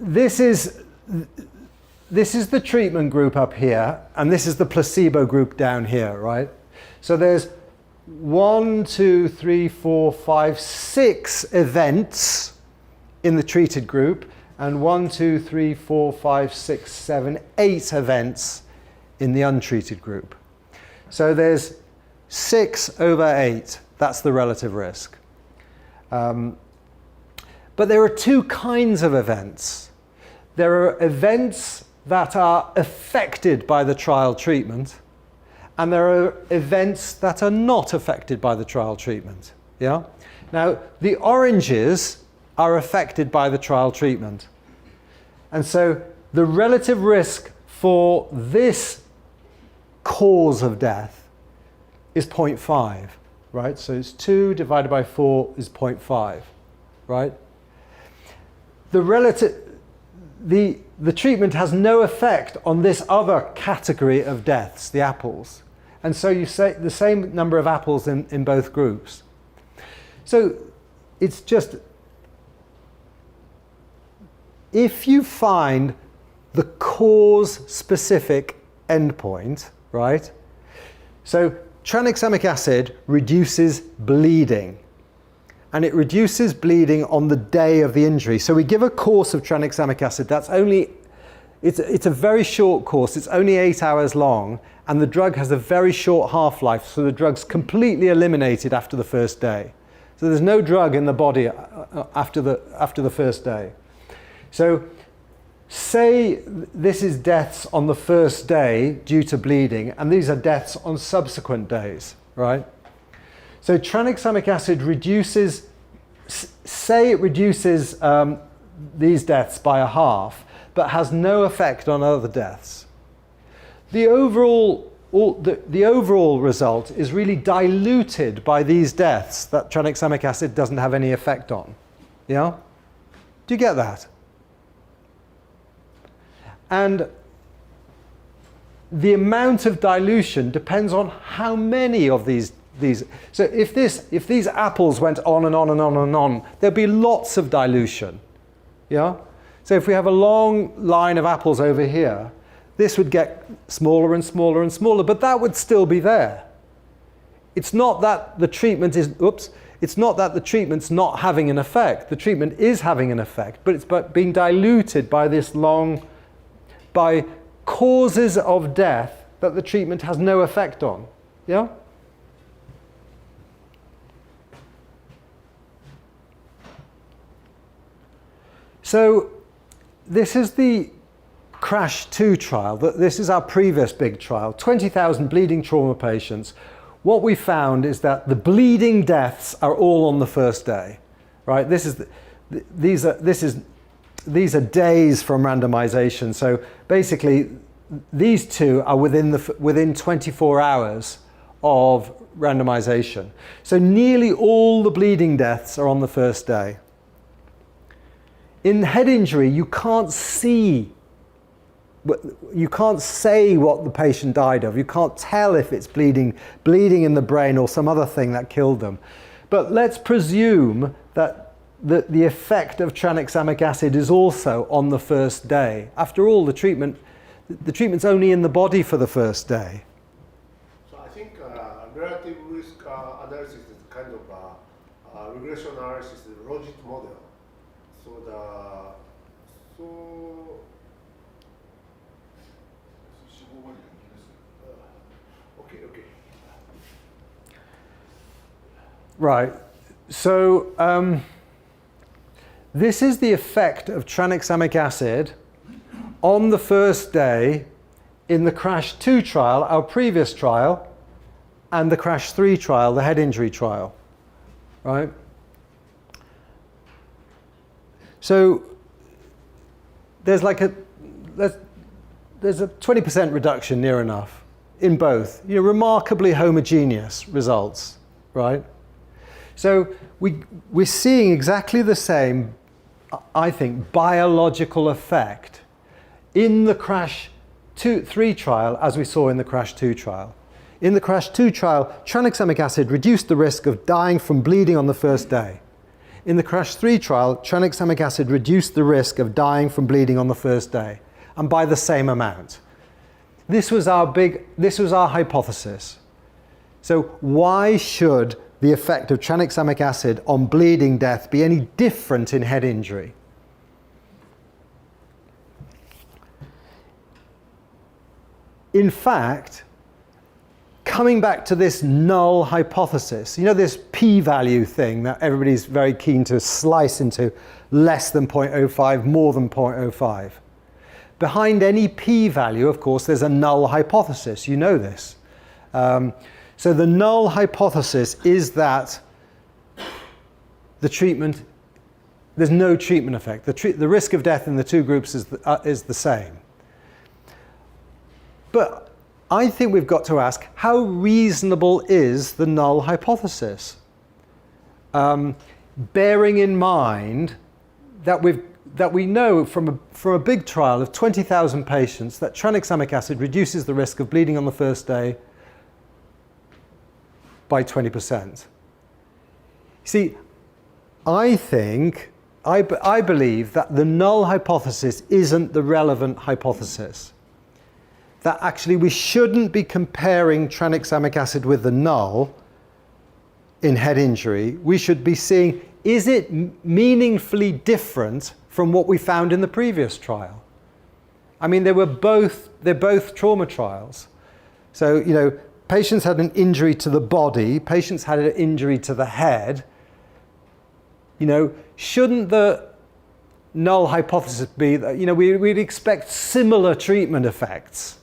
this is the treatment group up here, and this is the placebo group down here, right? So there's 1, 2, 3, 4, 5, 6 events in the treated group, and 1, 2, 3, 4, 5, 6, 7, 8 events in the untreated group. So there's 6 over 8. That's the relative risk. But there are two kinds of events. There are events that are affected by the trial treatment, and there are events that are not affected by the trial treatment. Yeah? Now, the oranges are affected by the trial treatment. And so the relative risk for this cause of death is 0.5, right? So it's 2 divided by 4 is 0.5, right? The treatment has no effect on this other category of deaths, the apples. And so you say the same number of apples in both groups. So it's just, if you find the cause-specific endpoint, right? So tranexamic acid reduces bleeding. And it reduces bleeding on the day of the injury. So we give a course of tranexamic acid. That's only, it's a very short course. It's only 8 hours long, and the drug has a very short half-life. So the drug's completely eliminated after the first day. So there's no drug in the body after the first day. So say this is deaths on the first day due to bleeding, and these are deaths on subsequent days, right? So tranexamic acid reduces, say it reduces these deaths by a half, but has no effect on other deaths. The overall result is really diluted by these deaths that tranexamic acid doesn't have any effect on. Yeah? Do you get that? And the amount of dilution depends on how many of these. So if these apples went on and on and on and on, there'd be lots of dilution. Yeah? So if we have a long line of apples over here, this would get smaller and smaller and smaller, but that would still be there. It's not that the treatment is, it's not that the treatment's not having an effect. The treatment is having an effect, but it's being diluted by by causes of death that the treatment has no effect on. Yeah? So this is the CRASH-2 trial. This is our previous big trial, 20,000 bleeding trauma patients. What we found is that the bleeding deaths are all on the first day, right? These are days from randomization. So basically, these two are within 24 hours of randomization. So nearly all the bleeding deaths are on the first day. In head injury, you can't say what the patient died of. You can't tell if it's bleeding in the brain or some other thing that killed them. But let's presume that the effect of tranexamic acid is also on the first day. After all, the treatment's only in the body for the first day. So I think relative risk analysis is kind of regression analysis, the logit model. Okay. Right. So this is the effect of tranexamic acid on the first day in the CRASH-2 trial, our previous trial, and the CRASH-3 trial, the head injury trial. Right? So there's a 20% reduction near enough in both. Remarkably homogeneous results, right? So we're seeing exactly the same, I think, biological effect in the CRASH-3 trial as we saw in the CRASH-2 trial. In the CRASH-2 trial, tranexamic acid reduced the risk of dying from bleeding on the first day. In the CRASH-3 trial, tranexamic acid reduced the risk of dying from bleeding on the first day, and by the same amount. This was our hypothesis. So why should the effect of tranexamic acid on bleeding death be any different in head injury? In fact, coming back to this null hypothesis, this p-value thing that everybody's very keen to slice into less than 0.05, more than 0.05. behind any p-value, of course, there's a null hypothesis. You know this. So the null hypothesis is that the treatment, there's no treatment effect. The risk of death in the two groups is the same. But I think we've got to ask, how reasonable is the null hypothesis? Bearing in mind that we know from a big trial of 20,000 patients that tranexamic acid reduces the risk of bleeding on the first day by 20%. See, I believe that the null hypothesis isn't the relevant hypothesis. That actually we shouldn't be comparing tranexamic acid with the null in head injury. We should be seeing, is it meaningfully different from what we found in the previous trial? I mean, they're both trauma trials. So, you know, patients had an injury to the body, patients had an injury to the head. You know, shouldn't the null hypothesis be that, you know, we'd expect similar treatment effects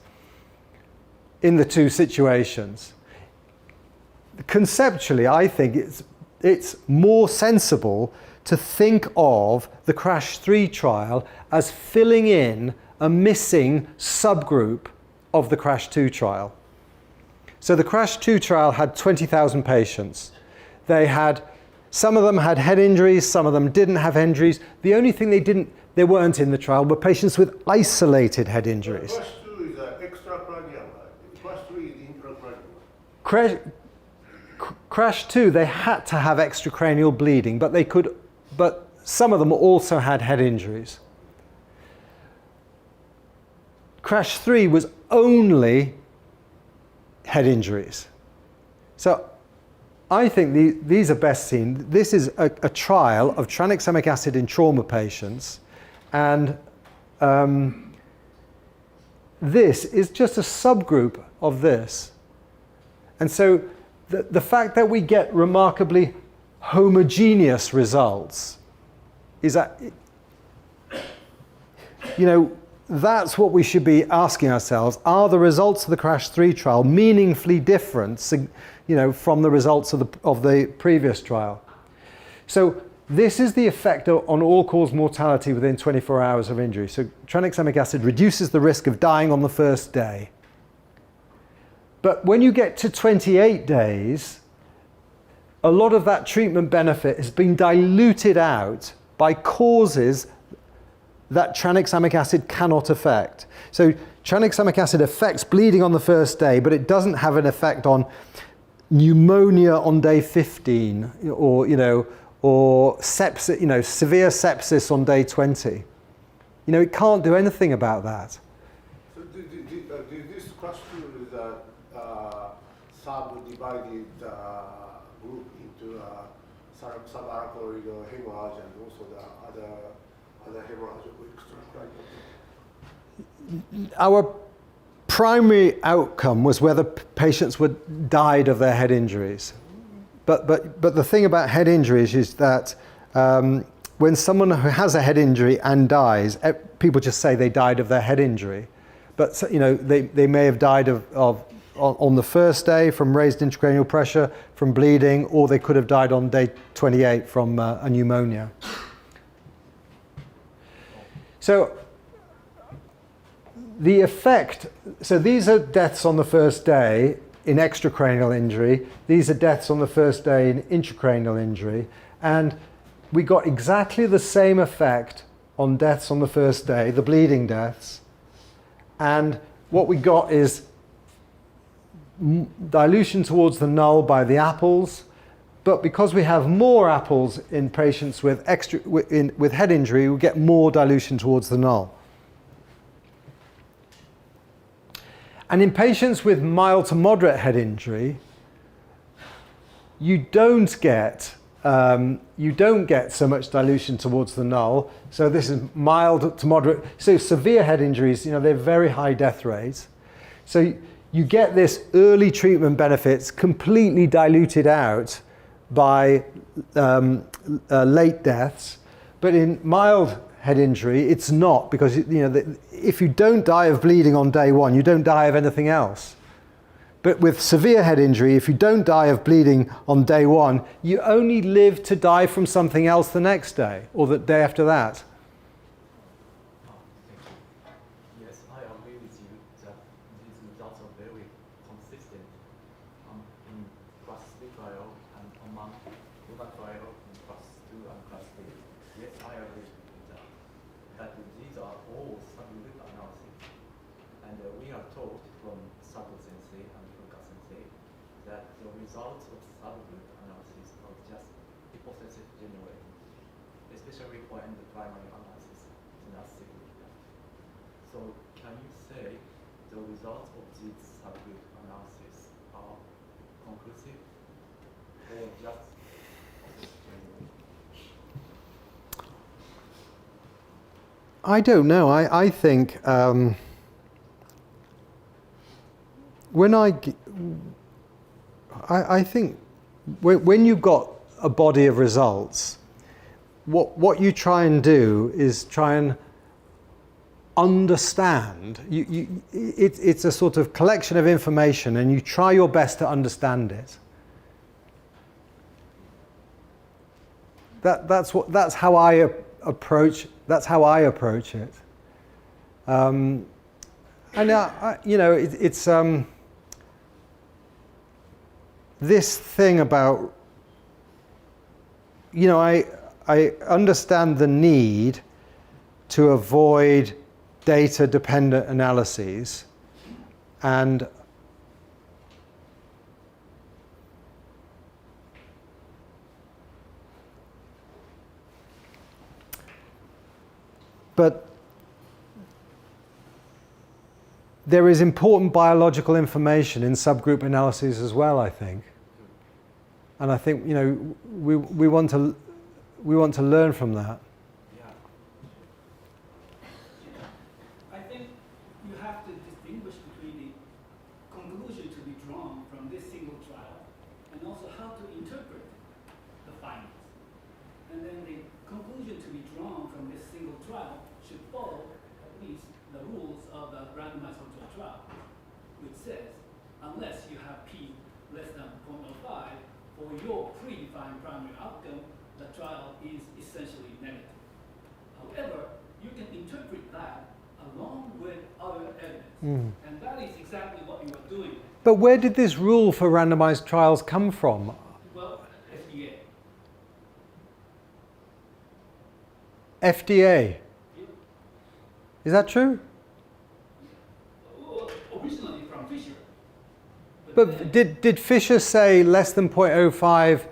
in the two situations? Conceptually, I think it's more sensible to think of the CRASH 3 trial as filling in a missing subgroup of the CRASH 2 trial. So the CRASH 2 trial had 20,000 patients. Some of them had head injuries, some of them didn't have injuries. The only thing they weren't in the trial were patients with isolated head injuries. CRASH 2 is extracranial, CRASH 3 is intracranial. CRASH 2, they had to have extracranial bleeding, but some of them also had head injuries. CRASH 3 was only head injuries. So I think these are best seen. This is a trial of tranexamic acid in trauma patients, and this is just a subgroup of this. And so the fact that we get remarkably homogeneous results is that, you know, that's what we should be asking ourselves. Are the results of the CRASH 3 trial meaningfully different, you know, from the results of the previous trial? So this is the effect on all-cause mortality within 24 hours of injury. So tranexamic acid reduces the risk of dying on the first day. But when you get to 28 days, a lot of that treatment benefit has been diluted out by causes that tranexamic acid cannot affect. So tranexamic acid affects bleeding on the first day, but it doesn't have an effect on pneumonia on day 15, or, you know, or sepsis, you know, severe sepsis on day 20. You know, it can't do anything about that. So this CRASH 2 is a subdivided group into subarachnoid hemorrhage and also the other hemorrhage of extracranial. Our primary outcome was whether patients died of their head injuries. But the thing about head injuries is that when someone who has a head injury and dies, people just say they died of their head injury. But, you know, they may have died on the first day from raised intracranial pressure, from bleeding, or they could have died on day 28 from a pneumonia. So the effect, so these are deaths on the first day in extracranial injury. These are deaths on the first day in intracranial injury. And we got exactly the same effect on deaths on the first day, the bleeding deaths. And what we got is dilution towards the null by the apples. But because we have more apples in patients with head injury, we get more dilution towards the null. And in patients with mild to moderate head injury, you don't get so much dilution towards the null. So this is mild to moderate. So severe head injuries, you know, they're very high death rates. So you get this early treatment benefits completely diluted out by late deaths. But in mild head injury, it's not, because if you don't die of bleeding on day one, you don't die of anything else. But with severe head injury, if you don't die of bleeding on day one, you only live to die from something else the next day or the day after that. Thank you. Yes, I agree with you that these results are very consistent in class 3 trial and among other trial in class 2 and class 3. Yes, I agree with that. That these are all subgroup analysis. And we are taught from Sato sensei and Fuka sensei that the results of subgroup analysis are just hypothesis generated, especially when the primary analysis is not significant. So can you say the results of these subgroup analysis are conclusive or just hypothesis generated? I don't know. I think I think when you've got a body of results, what you try and do is try and understand. It's a sort of collection of information, and you try your best to understand it. That's how I approach it. And it's this thing about, I understand the need to avoid data-dependent analyses, and but there is important biological information in subgroup analyses as well, I think. And I think we want to learn from that. Yeah. I think you have to distinguish between the conclusion to be drawn from this single trial and also how to interpret the findings. And then the conclusion to be drawn from this single trial should follow at least the rules of the randomized control trial, which says unless you have p less than 0.05 for your predefined primary outcome, the trial is essentially negative. However, you can interpret that along with other evidence. And that is exactly what you are doing. But where did this rule for randomized trials come from? Well, FDA. FDA. Is that true? Well, originally from Fisher. But did Fisher say less than 0.05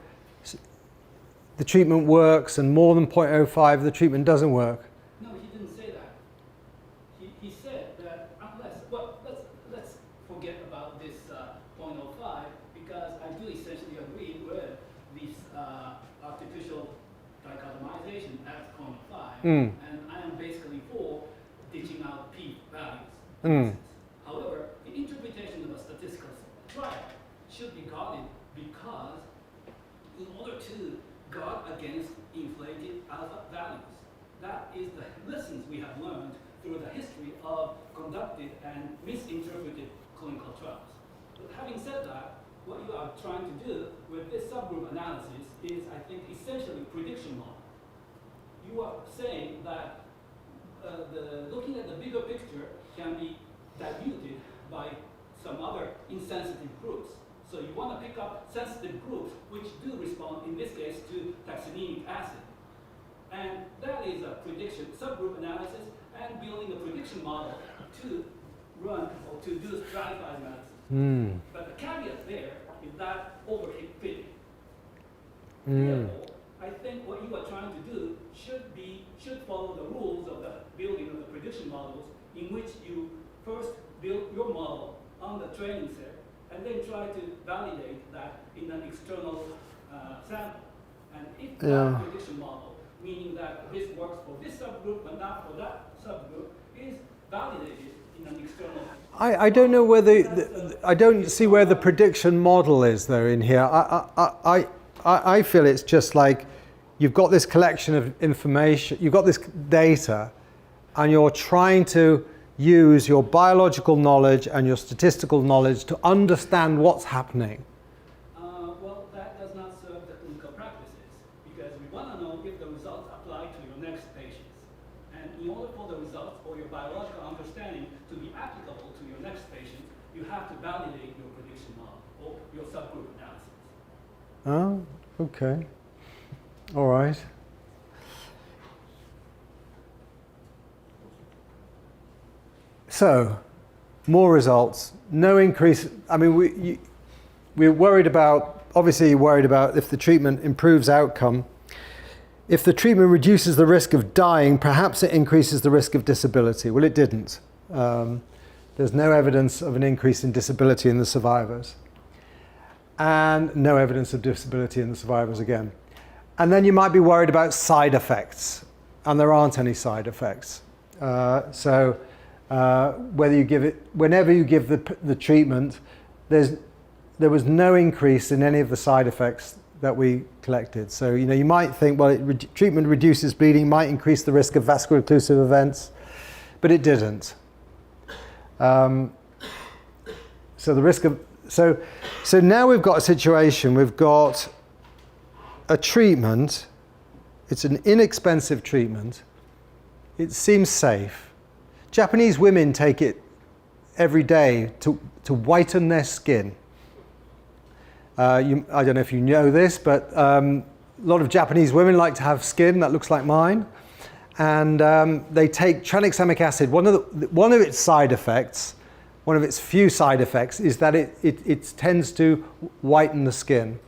the treatment works and more than 0.05 the treatment doesn't work? No, he didn't say that. He said that unless, well, let's forget about this 0.05 because I do essentially agree with this artificial dichotomization at 0.05, and I am basically for ditching out p values. However, the interpretation of a statistical trial should be guarded because in order to guard against inflated alpha values, that is the lessons we have learned through the history of conducted and misinterpreted clinical trials. But having said that, what you are trying to do with this subgroup analysis is, I think, essentially prediction model. You are saying that looking at the bigger picture can be diluted by some other insensitive groups. So you want to pick up sensitive groups which do respond, in this case, to taxanemic acid. And that is a prediction, subgroup analysis, and building a prediction model to run or to do stratified analysis. But the caveat there is that overfitting. Therefore, I think what you are trying to do should follow the rules of the building of the prediction models, in which you first build your model on the training set, and then try to validate that in an external sample. And if that prediction model, meaning that this works for this subgroup but not for that subgroup, is validated in an external. I don't know whether I don't see where the prediction model is though in here. I feel it's just like you've got this collection of information, you've got this data, and you're trying to use your biological knowledge and your statistical knowledge to understand what's happening. Well, that does not serve the clinical practices, because we want to know if the results apply to your next patients. And in order for the results or your biological understanding to be applicable to your next patient, you have to validate your prediction model or your subgroup analysis. Oh, okay. All right. So, more results. No increase. I mean, we're worried about, obviously worried about if the treatment improves outcome. If the treatment reduces the risk of dying, perhaps it increases the risk of disability. Well, it didn't. There's no evidence of an increase in disability in the survivors. And no evidence of disability in the survivors again. And then you might be worried about side effects. And there aren't any side effects. Whether you give it, whenever you give the treatment, there was no increase in any of the side effects that we collected. So, you know, you might think, well, treatment reduces bleeding, might increase the risk of vascular occlusive events, but it didn't. So the risk of, so now we've got a situation, we've got a treatment, it's an inexpensive treatment, it seems safe. Japanese women take it every day to whiten their skin. I don't know if you know this, but a lot of Japanese women like to have skin that looks like mine. And they take tranexamic acid. One of its side effects, one of its few side effects, is that it tends to whiten the skin.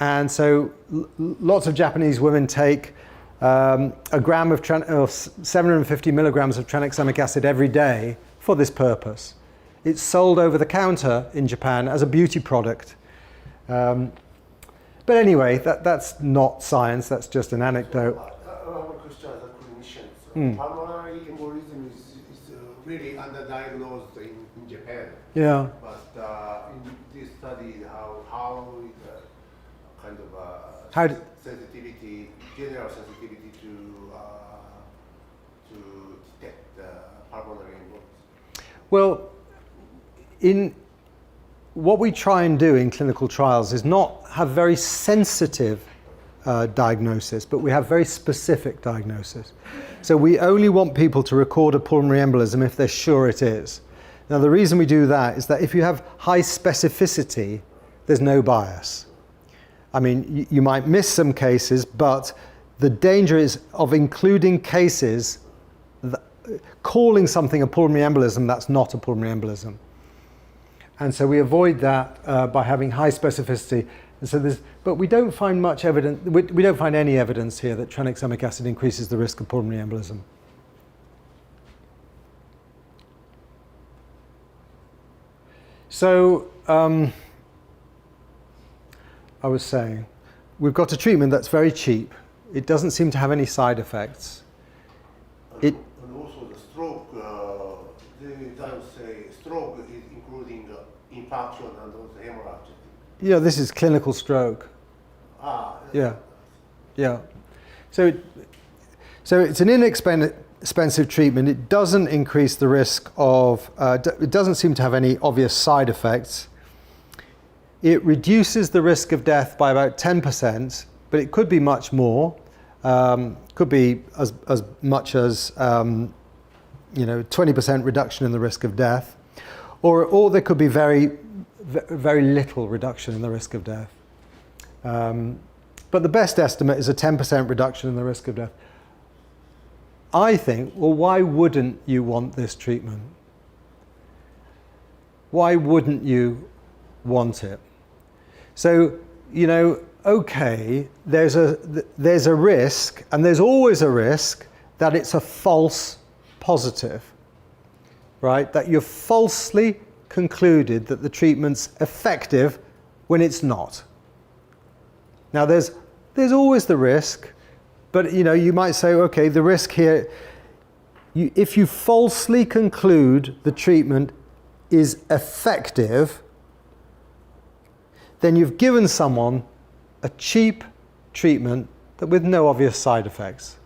And so lots of Japanese women take a gram of 750 milligrams of tranexamic acid every day for this purpose. It's sold over the counter in Japan as a beauty product. But anyway, that's not science, that's just an anecdote. I have a question as a clinician. Pulmonary embolism is really underdiagnosed in Japan. Yeah. But in this study, how is kind of How sensitivity, general sensitivity to detect pulmonary embolism? Well, what we try and do in clinical trials is not have very sensitive diagnosis, but we have very specific diagnosis. So we only want people to record a pulmonary embolism if they're sure it is. Now the reason we do that is that if you have high specificity, there's no bias. I mean, you might miss some cases, but the danger is of including cases, calling something a pulmonary embolism that's not a pulmonary embolism. And so we avoid that by having high specificity. And so but we don't find much evidence, we don't find any evidence here that tranexamic acid increases the risk of pulmonary embolism. So, I was saying, we've got a treatment that's very cheap. It doesn't seem to have any side effects. And also the stroke, they say stroke is including infarction and also hemorrhage. Yeah, this is clinical stroke. Yeah, yeah. So it's an inexpensive treatment. It doesn't increase the risk of, it doesn't seem to have any obvious side effects. It reduces the risk of death by about 10%, but it could be much more. Could be as much as 20% reduction in the risk of death, or there could be very little reduction in the risk of death. But the best estimate is a 10% reduction in the risk of death. I think, well, why wouldn't you want this treatment? Why wouldn't you want it? So, okay, there's a risk, and there's always a risk that it's a false positive, right? That you've falsely concluded that the treatment's effective when it's not. Now, there's always the risk, but you might say, okay, the risk here, if you falsely conclude the treatment is effective, then you've given someone a cheap treatment with no obvious side effects.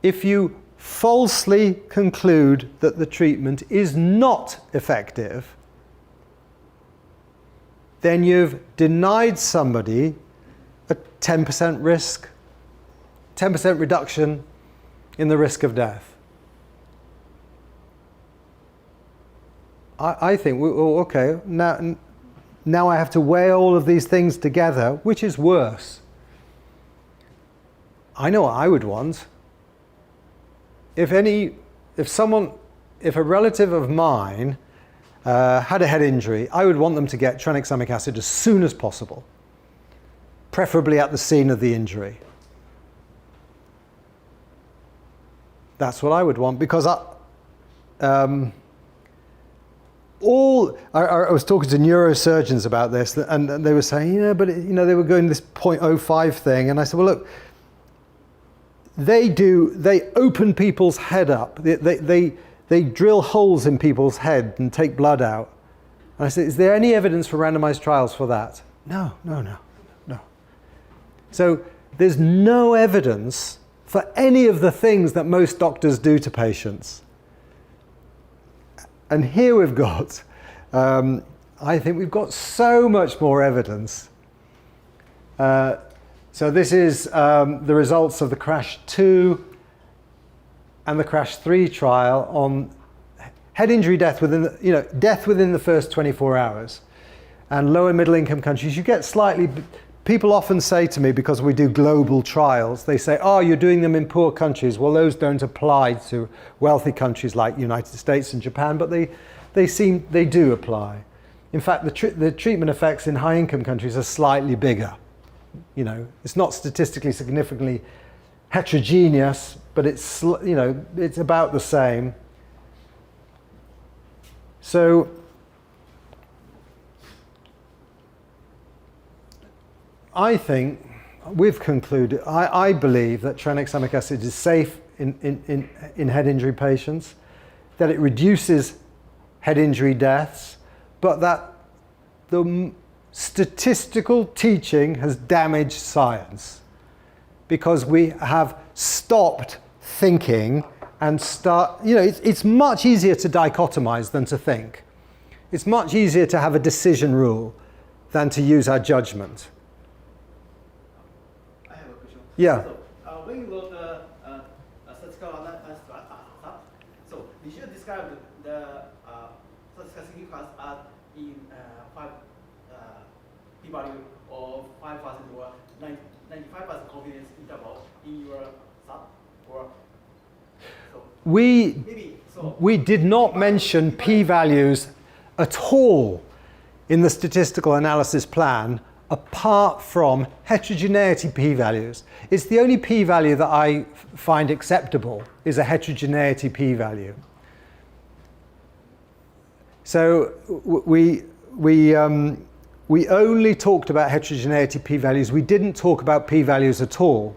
If you falsely conclude that the treatment is not effective, then you've denied somebody a 10% risk, 10% reduction in the risk of death. I think, well, okay, now I have to weigh all of these things together. Which is worse? I know what I would want. If a relative of mine had a head injury, I would want them to get tranexamic acid as soon as possible, preferably at the scene of the injury. That's what I would want, because I was talking to neurosurgeons about this, and they were saying, they were going this 0.05 thing, and I said, well, look, they open people's head up, they drill holes in people's head and take blood out. And I said, is there any evidence for randomized trials for that? No. So there's no evidence for any of the things that most doctors do to patients. And here we've got, I think we've got so much more evidence. So this is the results of the CRASH 2 and the CRASH 3 trial on head injury death within the first 24 hours. And low and middle income countries, you get slightly, people often say to me, because we do global trials, they say, oh, you're doing them in poor countries. Well, those don't apply to wealthy countries like United States and Japan, but they do apply. In fact, the treatment effects in high income countries are slightly bigger. It's not statistically significantly heterogeneous, but it's about the same. So I think we've concluded, I believe that tranexamic acid is safe in head injury patients, that it reduces head injury deaths, but that the statistical teaching has damaged science, because we have stopped thinking and it's much easier to dichotomize than to think. It's much easier to have a decision rule than to use our judgment. I have a question. Yeah. So, when you wrote the statistical analysis, so did you describe the statistical significance in 5 p-value of 5% or 95% confidence interval in your sub, or so? We did not mention p-values at all in the statistical analysis plan, apart from heterogeneity p-values. It's the only p-value that I find acceptable, is a heterogeneity p-value. So we only talked about heterogeneity p-values. We didn't talk about p-values at all.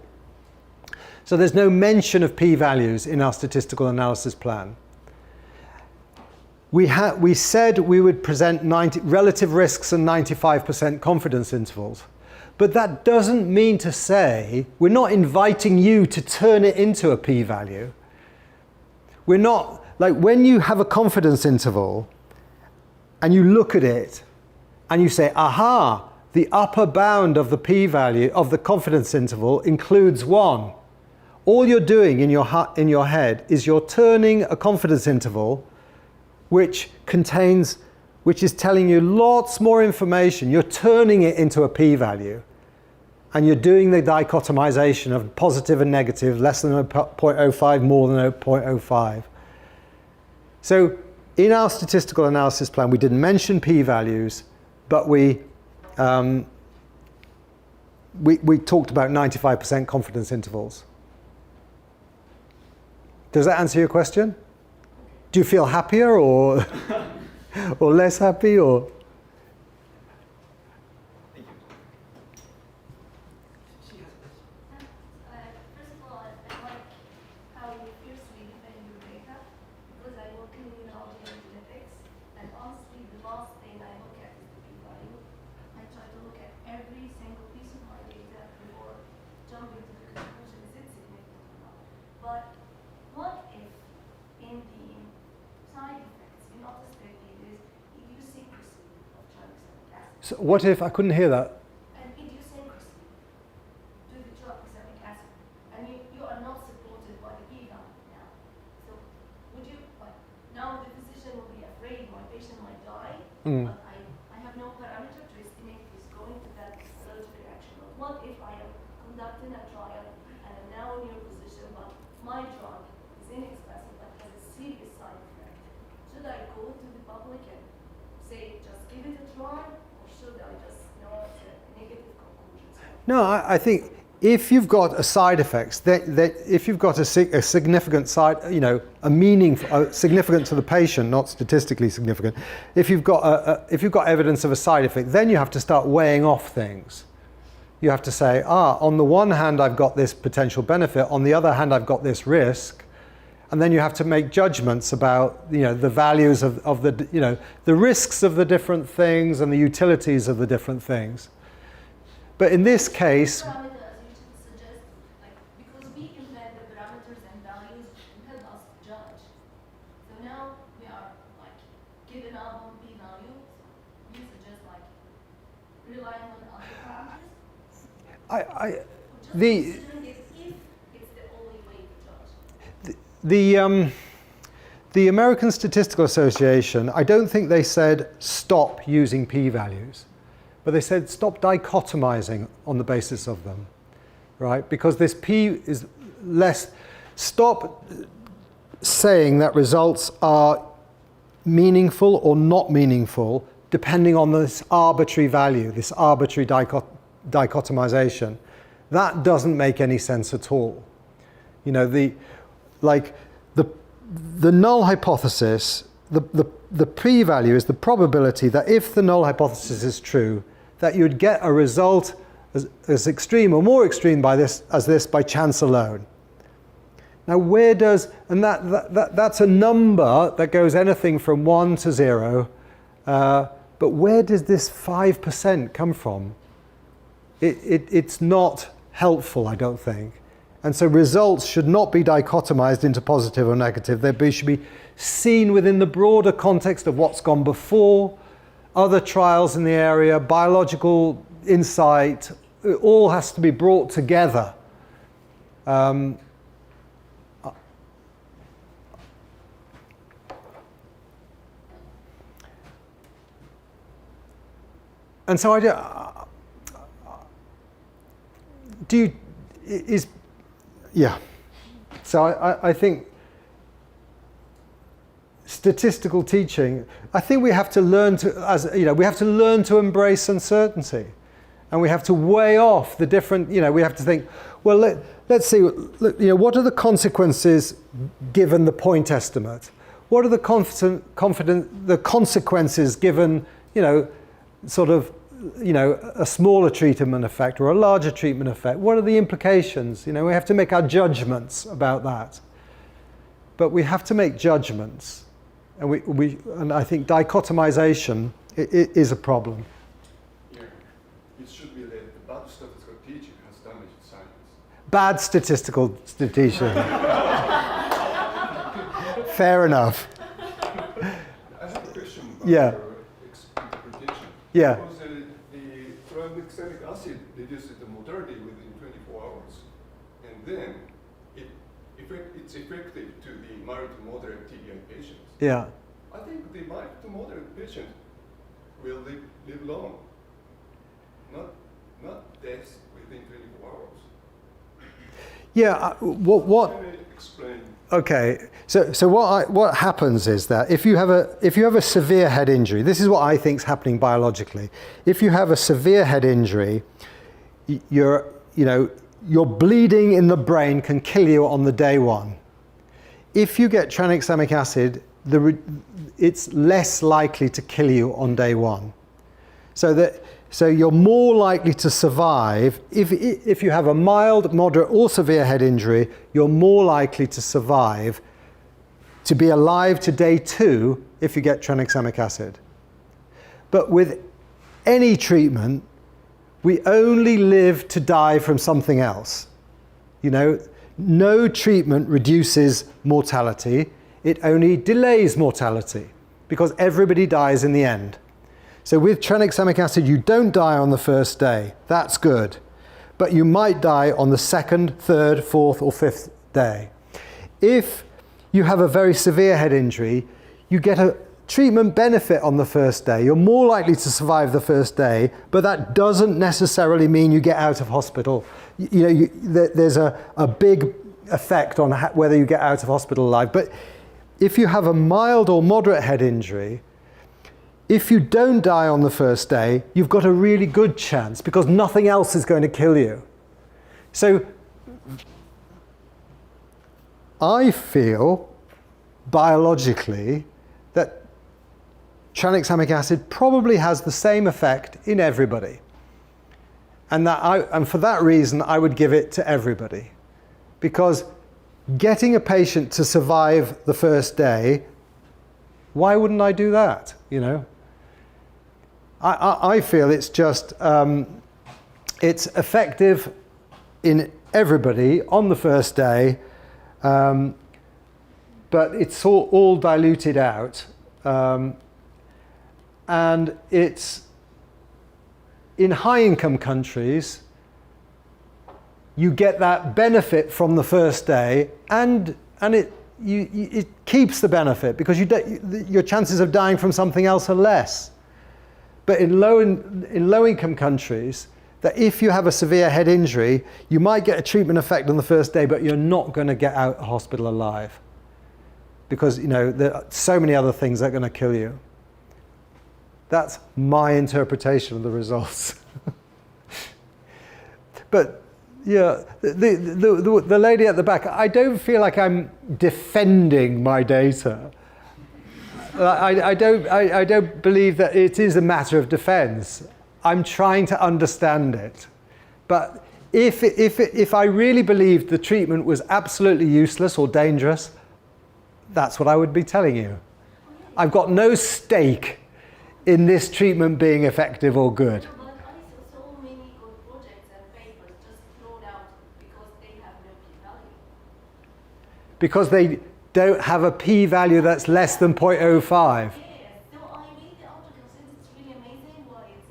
So there's no mention of p-values in our statistical analysis plan. We said we would present relative risks and 95% confidence intervals. But that doesn't mean to say, we're not inviting you to turn it into a p-value. We're not, like when you have a confidence interval and you look at it and you say, aha, the upper bound of the p-value of the confidence interval includes 1. All you're doing in your head is you're turning a confidence interval which is telling you lots more information. You're turning it into a p-value. And you're doing the dichotomization of positive and negative, less than 0.05, more than 0.05. So in our statistical analysis plan, we didn't mention p-values, but we talked about 95% confidence intervals. Does that answer your question? Do you feel happier or or less happy or? Thank you. She has a question. First of all, I like how you fiercely defend your data, because I work in immunology and genetics, and honestly, the last thing I look at is the p-value. I try to look at every single piece of my data before So what if, I couldn't hear that. an idiosyncrasy to the tranexamic acid, and you are not supported by the p-value now. So would you, like, now the physician will be afraid my patient might die, but I have no parameter to estimate who's going to that allergic reaction. But what if I am conducting a trial and I'm now in your position, but my drug is inexpensive but has a serious side effect? Should I go to the public and say, just give it a try, or should I just know it's a negative conclusion? No, I think if you've got a side effects, that if you've got a significant side, you know, significant to the patient, not statistically significant, if you've got evidence of a side effect, then you have to start weighing off things. You have to say, on the one hand, I've got this potential benefit, on the other hand, I've got this risk. And then you have to make judgments about, you know, the values of the, you know, the risks of the different things and the utilities of the different things. But in this case, Parameters you suggest, like, because we invent the parameters and values to help us judge. So now we are like given up on p-value. So you suggest like relying on other parameters. Or just considering it if it's the only way to judge. the American Statistical Association, I don't think they said stop using p-values, but they said stop dichotomizing on the basis of them, right? Because this p is less, stop saying that results are meaningful or not meaningful depending on this arbitrary value, this arbitrary dichotomization. That doesn't make any sense at all. You know, the null hypothesis, the p-value is the probability that if the null hypothesis is true, that you'd get a result as extreme or more extreme as this by chance alone. Now where does, and that's a number that goes anything from 1 to 0, but where does this 5% come from? It's not helpful, I don't think. And so results should not be dichotomized into positive or negative. They should be seen within the broader context of what's gone before, other trials in the area, biological insight. It all has to be brought together. And so So I think statistical teaching, I think we have to learn to, we have to learn to embrace uncertainty. And we have to weigh off the different, we have to think, well, let's see, what are the consequences given the point estimate? What are the consequences given, a smaller treatment effect or a larger treatment effect? What are the implications? We have to make our judgments about that. But we have to make judgments. And I think dichotomization is a problem. Yeah. It should be that the bad statistical teaching has damaged science. Bad statistical teaching. Fair enough. I have a question about Yeah. your interpretation. Yeah. Because the Tranexiamic acid reduces the mortality within 24 hours. And then it's effective to the mild to moderate TBI patients. Yeah. I think the mild to moderate patient will live long, not death within 24 hours. Yeah. What? Can you explain? Okay. So what happens is that if you have a severe head injury, this is what I think is happening biologically. If you have a severe head injury, your bleeding in the brain can kill you on the day one. If you get tranexamic acid, it's less likely to kill you on day one. So you're more likely to survive. If you have a mild, moderate, or severe head injury, you're more likely to survive, to be alive to day 2 if you get tranexamic acid. But with any treatment, we only live to die from something else. No treatment reduces mortality. It only delays mortality because everybody dies in the end. So with tranexamic acid, you don't die on the first day. That's good. But you might die on the second, third, fourth, or fifth day. If you have a very severe head injury, you get a treatment benefit on the first day. You're more likely to survive the first day, but that doesn't necessarily mean you get out of hospital. There's a big effect on whether you get out of hospital alive. But if you have a mild or moderate head injury, if you don't die on the first day, you've got a really good chance because nothing else is going to kill you. So I feel biologically that tranexamic acid probably has the same effect in everybody. And for that reason, I would give it to everybody. Because getting a patient to survive the first day, why wouldn't I do that, I feel it's just, it's effective in everybody on the first day, but it's all diluted out. And it's, in high-income countries, you get that benefit from the first day, and it keeps the benefit because your chances of dying from something else are less. But in low-income countries, that if you have a severe head injury, you might get a treatment effect on the first day, but you're not going to get out of hospital alive because there are so many other things that are going to kill you. That's my interpretation of the results. But yeah, the lady at the back, I don't feel like I'm defending my data. I don't believe that it is a matter of defense. I'm trying to understand it. But if I really believed the treatment was absolutely useless or dangerous, that's what I would be telling you. I've got no stake in this treatment being effective or good. But I saw so many good projects and papers just thrown out because they have no p-value. Because they don't have a p-value that's less than 0.05. Yes, so I read the article since it's really amazing why it's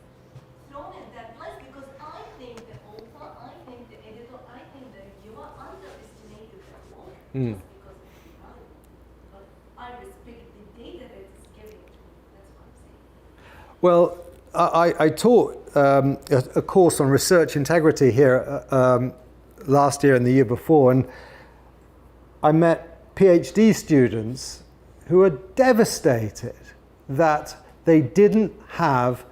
thrown in that place because I think the author, I think the editor, I think the reviewer underestimated their work just because of the p-value. But I respect the data that it's giving. That's what I'm saying. Well, I taught a course on research integrity here last year and the year before, and I met PhD students who were devastated that they didn't have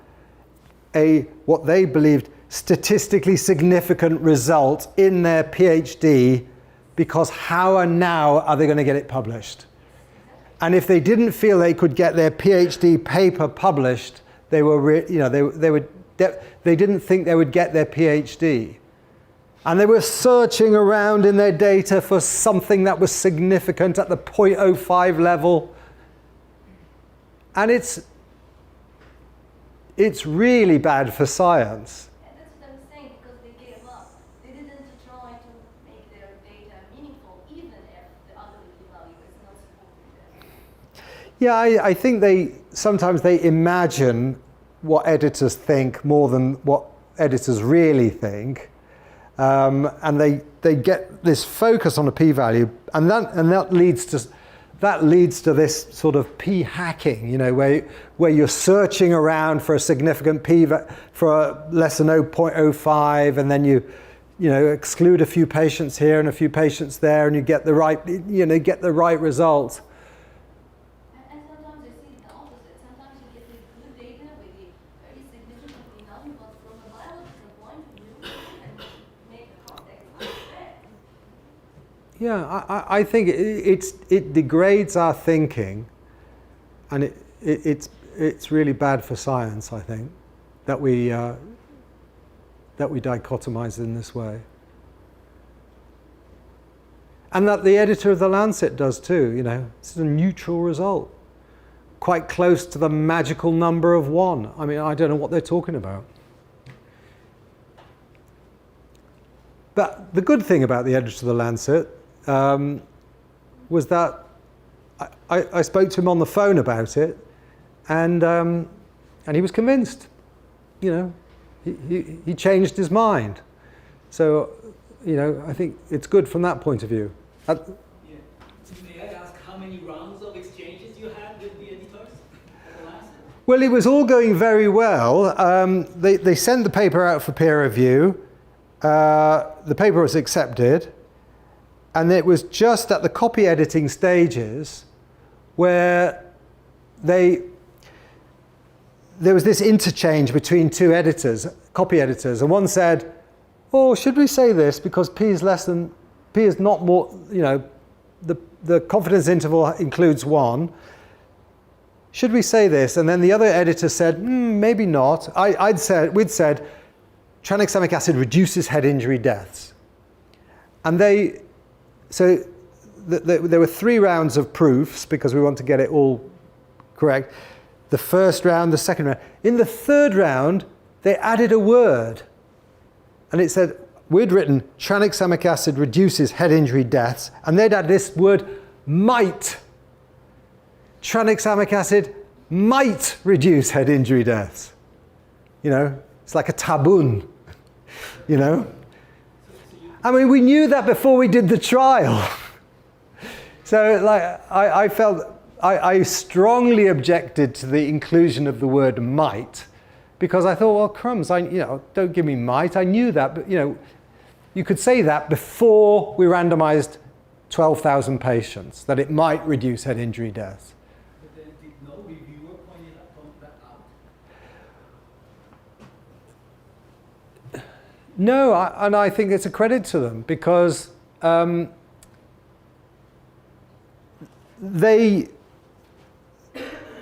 what they believed statistically significant result in their PhD because how and now are they going to get it published? And if they didn't feel they could get their PhD paper published, they didn't think they would get their PhD. And they were searching around in their data for something that was significant at the 0.05 level. And it's really bad for science. And that's what I'm saying because they gave up. They didn't try to make their data meaningful even if the other p-value is not supporting them. Yeah, I think sometimes they imagine what editors think more than what editors really think. And they get this focus on a p-value, and that leads to this sort of p-hacking, where you're searching around for a significant for a less than 0.05, and then you exclude a few patients here and a few patients there, and you get the right result. And sometimes I see the opposite. Sometimes you get the good data with the very significant p-value, but from a biological point of view, and make the context unfair. Yeah, I think it degrades our thinking, and it's really bad for science. I think that we dichotomize in this way, and that the editor of the Lancet does too. It's a neutral result, quite close to the magical number of 1. I mean, I don't know what they're talking about. But the good thing about the editor of the Lancet was that I spoke to him on the phone about it, and And he was convinced. You know, he changed his mind. So, you know, I think it's good from that point of view. Yeah. May I ask how many rounds of exchanges you had with the editors at the last? Well, it was all going very well. They sent the paper out for peer review. The paper was accepted. And it was just at the copy editing stages where there was this interchange between two editors, copy editors, and one said, "Oh, should we say this because P is not more, you know, the confidence interval includes 1. Should we say this?" And then the other editor said, "Maybe not." We'd said, tranexamic acid reduces head injury deaths. And there were 3 rounds of proofs because we want to get it all correct. The first round, the second round. In the third round, they added a word. And it said, we'd written, tranexamic acid reduces head injury deaths. And they'd add this word, might. Tranexamic acid might reduce head injury deaths. You know, it's like a tabun, you know. I mean, we knew that before we did the trial. So, like, I felt, I strongly objected to the inclusion of the word might, because I thought, well, crumbs, you know, don't give me might. I knew that, but, you know, you could say that before we randomized 12,000 patients, that it might reduce head injury deaths. But then did no reviewer point that out? No, and I think it's a credit to them because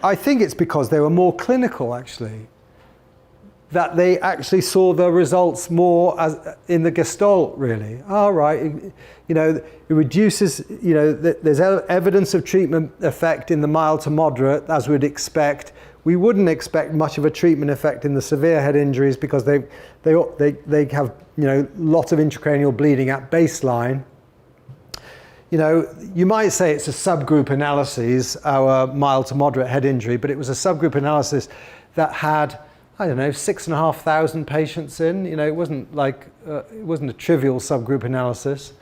I think it's because they were more clinical, actually, that they actually saw the results more as in the gestalt, really. All right, you know, it reduces, you know, there's evidence of treatment effect in the mild to moderate, as we'd expect. We wouldn't expect much of a treatment effect in the severe head injuries because they have, you know, lots of intracranial bleeding at baseline. You know, you might say it's a subgroup analysis, our mild to moderate head injury, but it was a subgroup analysis that had, I don't know, 6,500 patients in. You know, it wasn't like, it wasn't a trivial subgroup analysis.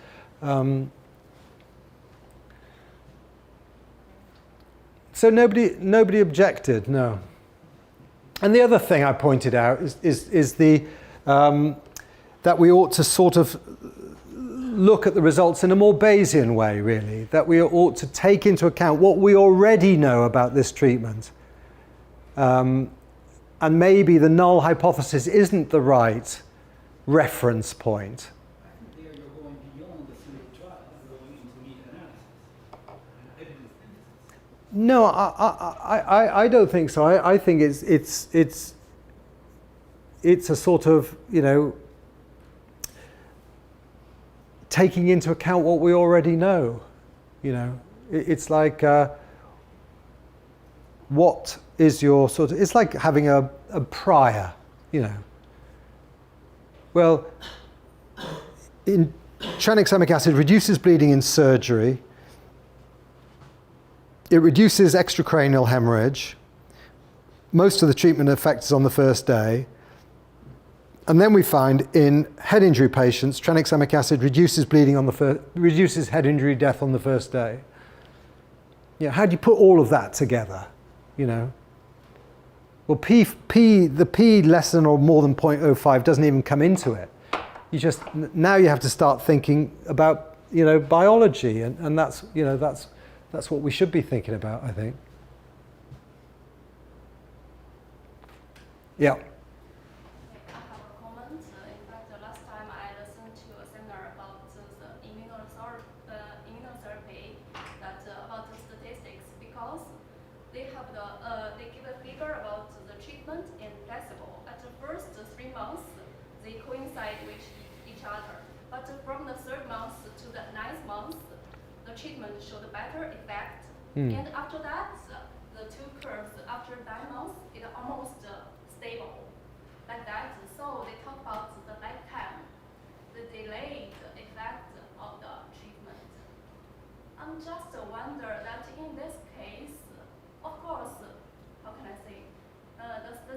So nobody objected, no. And the other thing I pointed out is the that we ought to sort of look at the results in a more Bayesian way, really. That we ought to take into account what we already know about this treatment. And maybe the null hypothesis isn't the right reference point. I think there you're going beyond the single trial and going into meta-analysis and evidence synthesis. No, I don't think so. I think it's a sort of, you know, taking into account what we already know. You know, it's like what is your sort of, it's like having a prior, you know. Well, in tranexamic acid reduces bleeding in surgery. It reduces extracranial hemorrhage. Most of the treatment effect is on the first day. And then we find in head injury patients, tranexamic acid reduces bleeding on the reduces head injury death on the first day. Yeah, how do you put all of that together? You know, well, the p less than or more than 0.05 doesn't even come into it. You just now you have to start thinking about, you know, biology, and that's, you know, that's what we should be thinking about, I think. Yeah. I have a comment. In fact, the last time I listened to a seminar about the immunotherapy, that about the statistics, because they have they give a figure about the treatment and placebo. At the first 3 months, they coincide with each other, but from the 3rd month to the 9th month, the treatment showed a better effect. And after that, the 2 curves after 9 months, it almost stable like that. So they talk about the lifetime, the delayed effect of the treatment. I'm just wonder that in this case, of course, how can I say, the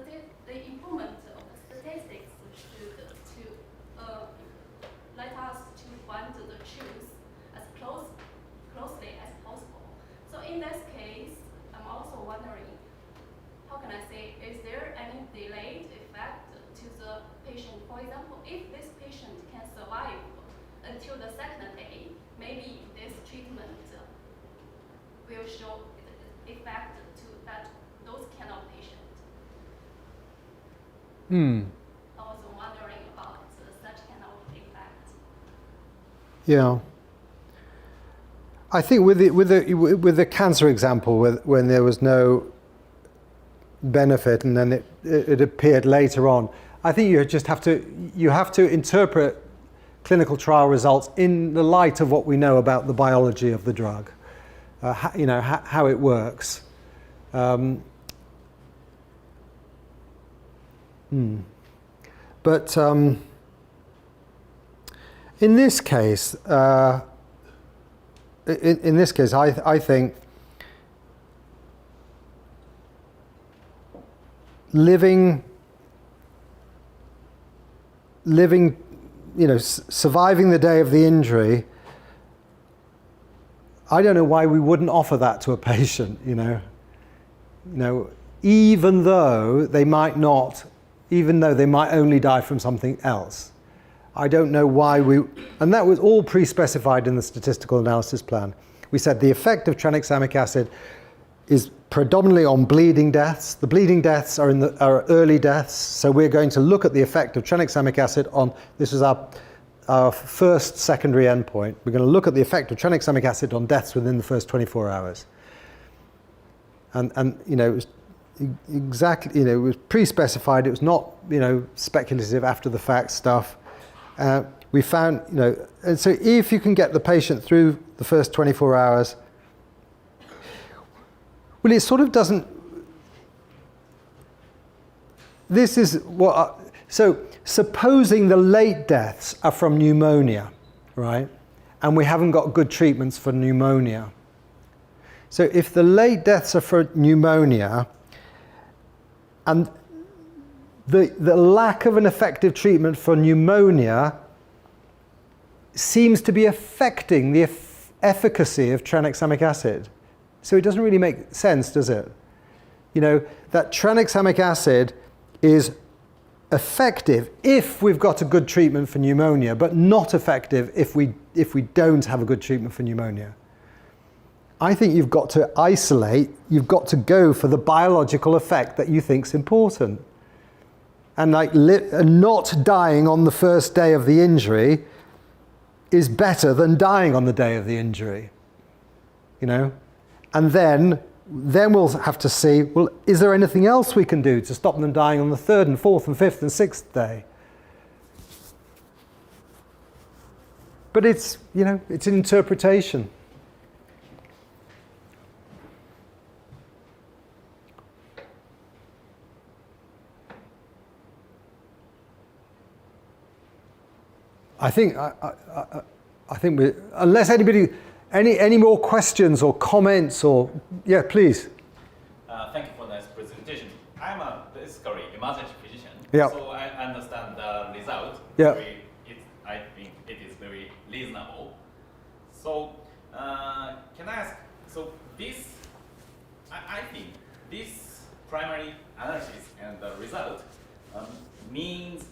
I was wondering about such kind of effect. Yeah. I think with the cancer example, when there was no benefit and then it appeared later on, I think you just have to interpret clinical trial results in the light of what we know about the biology of the drug, how it works. But in this case, I think living, surviving the day of the injury, I don't know why we wouldn't offer that to a patient, even though they might only die from something else. I don't know why and that was all pre-specified in the statistical analysis plan. We said the effect of tranexamic acid is predominantly on bleeding deaths. The bleeding deaths are early deaths, so we're going to look at the effect of tranexamic acid on, this is our first secondary endpoint. We're going to look at the effect of tranexamic acid on deaths within the first 24 hours. And it was exactly, it was pre-specified, it was not, speculative after the fact stuff. We found, and so if you can get the patient through the first 24 hours, well, it sort of doesn't, this is what, so supposing the late deaths are from pneumonia, right? And we haven't got good treatments for pneumonia. So if the late deaths are for pneumonia, and the lack of an effective treatment for pneumonia seems to be affecting the efficacy of tranexamic acid. So it doesn't really make sense, does it? That tranexamic acid is effective if we've got a good treatment for pneumonia, but not effective if we don't have a good treatment for pneumonia. I think you've got to isolate, you've got to go for the biological effect that you think's important. And not dying on the first day of the injury is better than dying on the day of the injury. And then we'll have to see, well, is there anything else we can do to stop them dying on the third and fourth and fifth and sixth day? But it's an interpretation. I think we, unless anybody, any more questions or comments or, yeah, please. Thank you for this presentation. I'm basically emergency physician, Yeah. so I understand the result. Yeah. I think it is very reasonable. So can I ask, so this, I think this primary analysis and the result means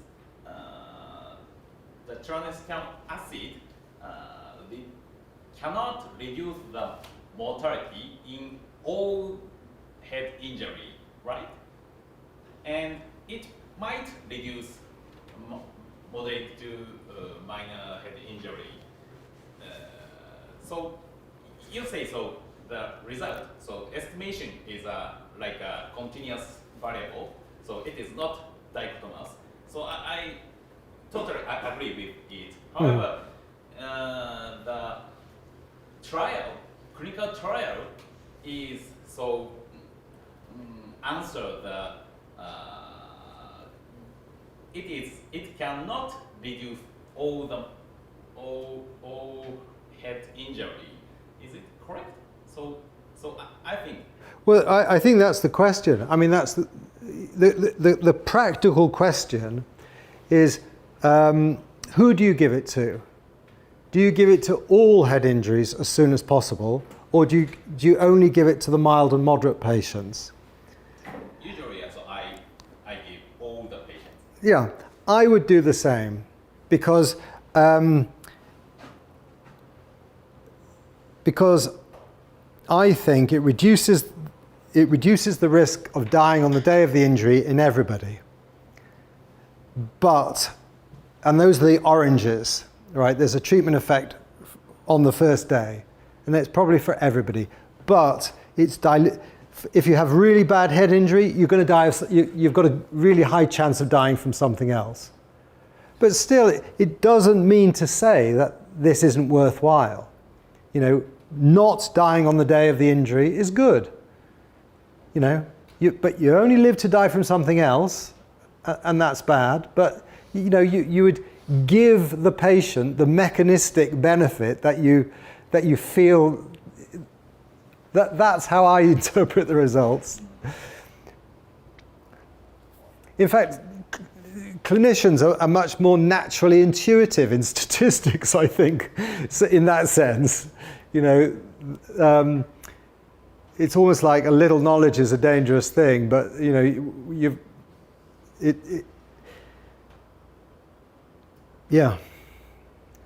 the tranexamic acid cannot reduce the mortality in all head injury, right? And it might reduce moderate to minor head injury. So you say so the result, so estimation is like a continuous variable, so it is not dichotomous. So I totally agree with it. However, the clinical trial is so answer the it cannot reduce all head injury. Is it correct? So I think. Well, I think that's the question. I mean, that's the practical question is, who do you give it to? Do you give it to all head injuries as soon as possible, or do you only give it to the mild and moderate patients? Usually, so I give all the patients. Yeah, I would do the same, because I think it reduces the risk of dying on the day of the injury in everybody. but, and those are the oranges, right? There's a treatment effect on the first day, and it's probably for everybody, but it's if you have really bad head injury, you're going to die you've got a really high chance of dying from something else. But still, it doesn't mean to say that this isn't worthwhile. You know, not dying on the day of the injury is good. You know, but you only live to die from something else, and that's bad. But you know, you would give the patient the mechanistic benefit that you feel. That's how I interpret the results. In fact, clinicians are much more naturally intuitive in statistics, I think, so in that sense. You know, it's almost like a little knowledge is a dangerous thing, but you know, yeah.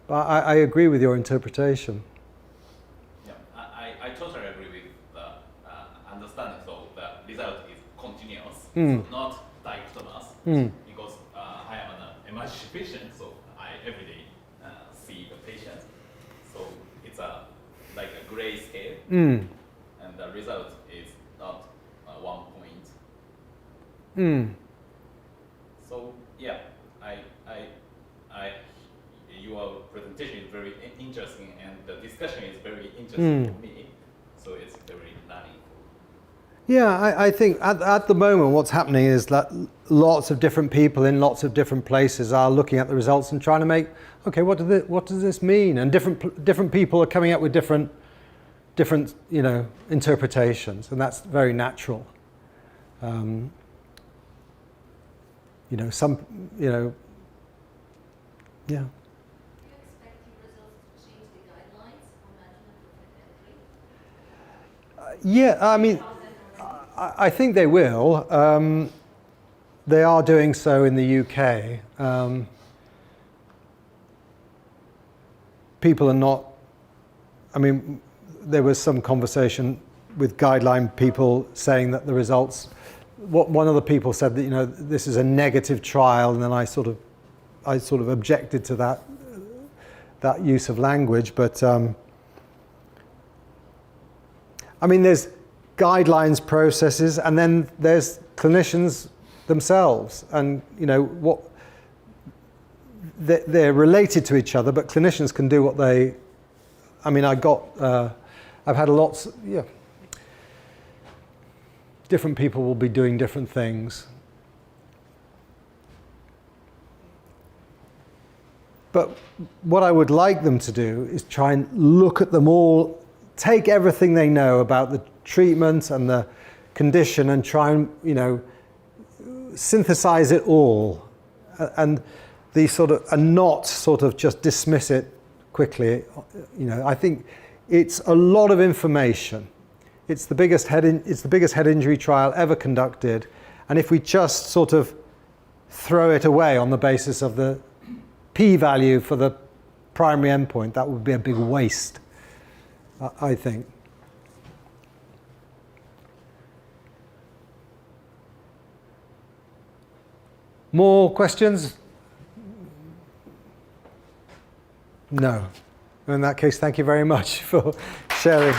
But I agree with your interpretation. Yeah, I totally agree with the understanding. So the result is continuous, so not dichotomous. Because I am an emergency patient, so I every day see the patient. So it's like a gray scale, and the result is not 1 point. So yeah, your presentation is very interesting, and the discussion is very interesting for me. So it's very learning. Yeah, I think at the moment what's happening is that lots of different people in lots of different places are looking at the results and trying to make, okay, what does this mean? And different people are coming up with different you know, interpretations, and that's very natural. You know, yeah. Yeah, I mean, I think they will. They are doing so in the UK. People are not, I mean, there was some conversation with guideline people saying that the results, one of the people said that, you know, this is a negative trial, and then I sort of objected to that use of language, but I mean, there's guidelines processes, and then there's clinicians themselves, and you know they're related to each other, but clinicians can do what they. I mean, I've had lots. Yeah, different people will be doing different things, but what I would like them to do is try and look at them all. Take everything they know about the treatment and the condition and try and, you know, synthesize it all, and not sort of just dismiss it quickly. You know, I think it's a lot of information. It's the biggest head injury trial ever conducted, and if we just sort of throw it away on the basis of the p-value for the primary endpoint, that would be a big waste. I think. More questions? No. In that case, thank you very much for sharing.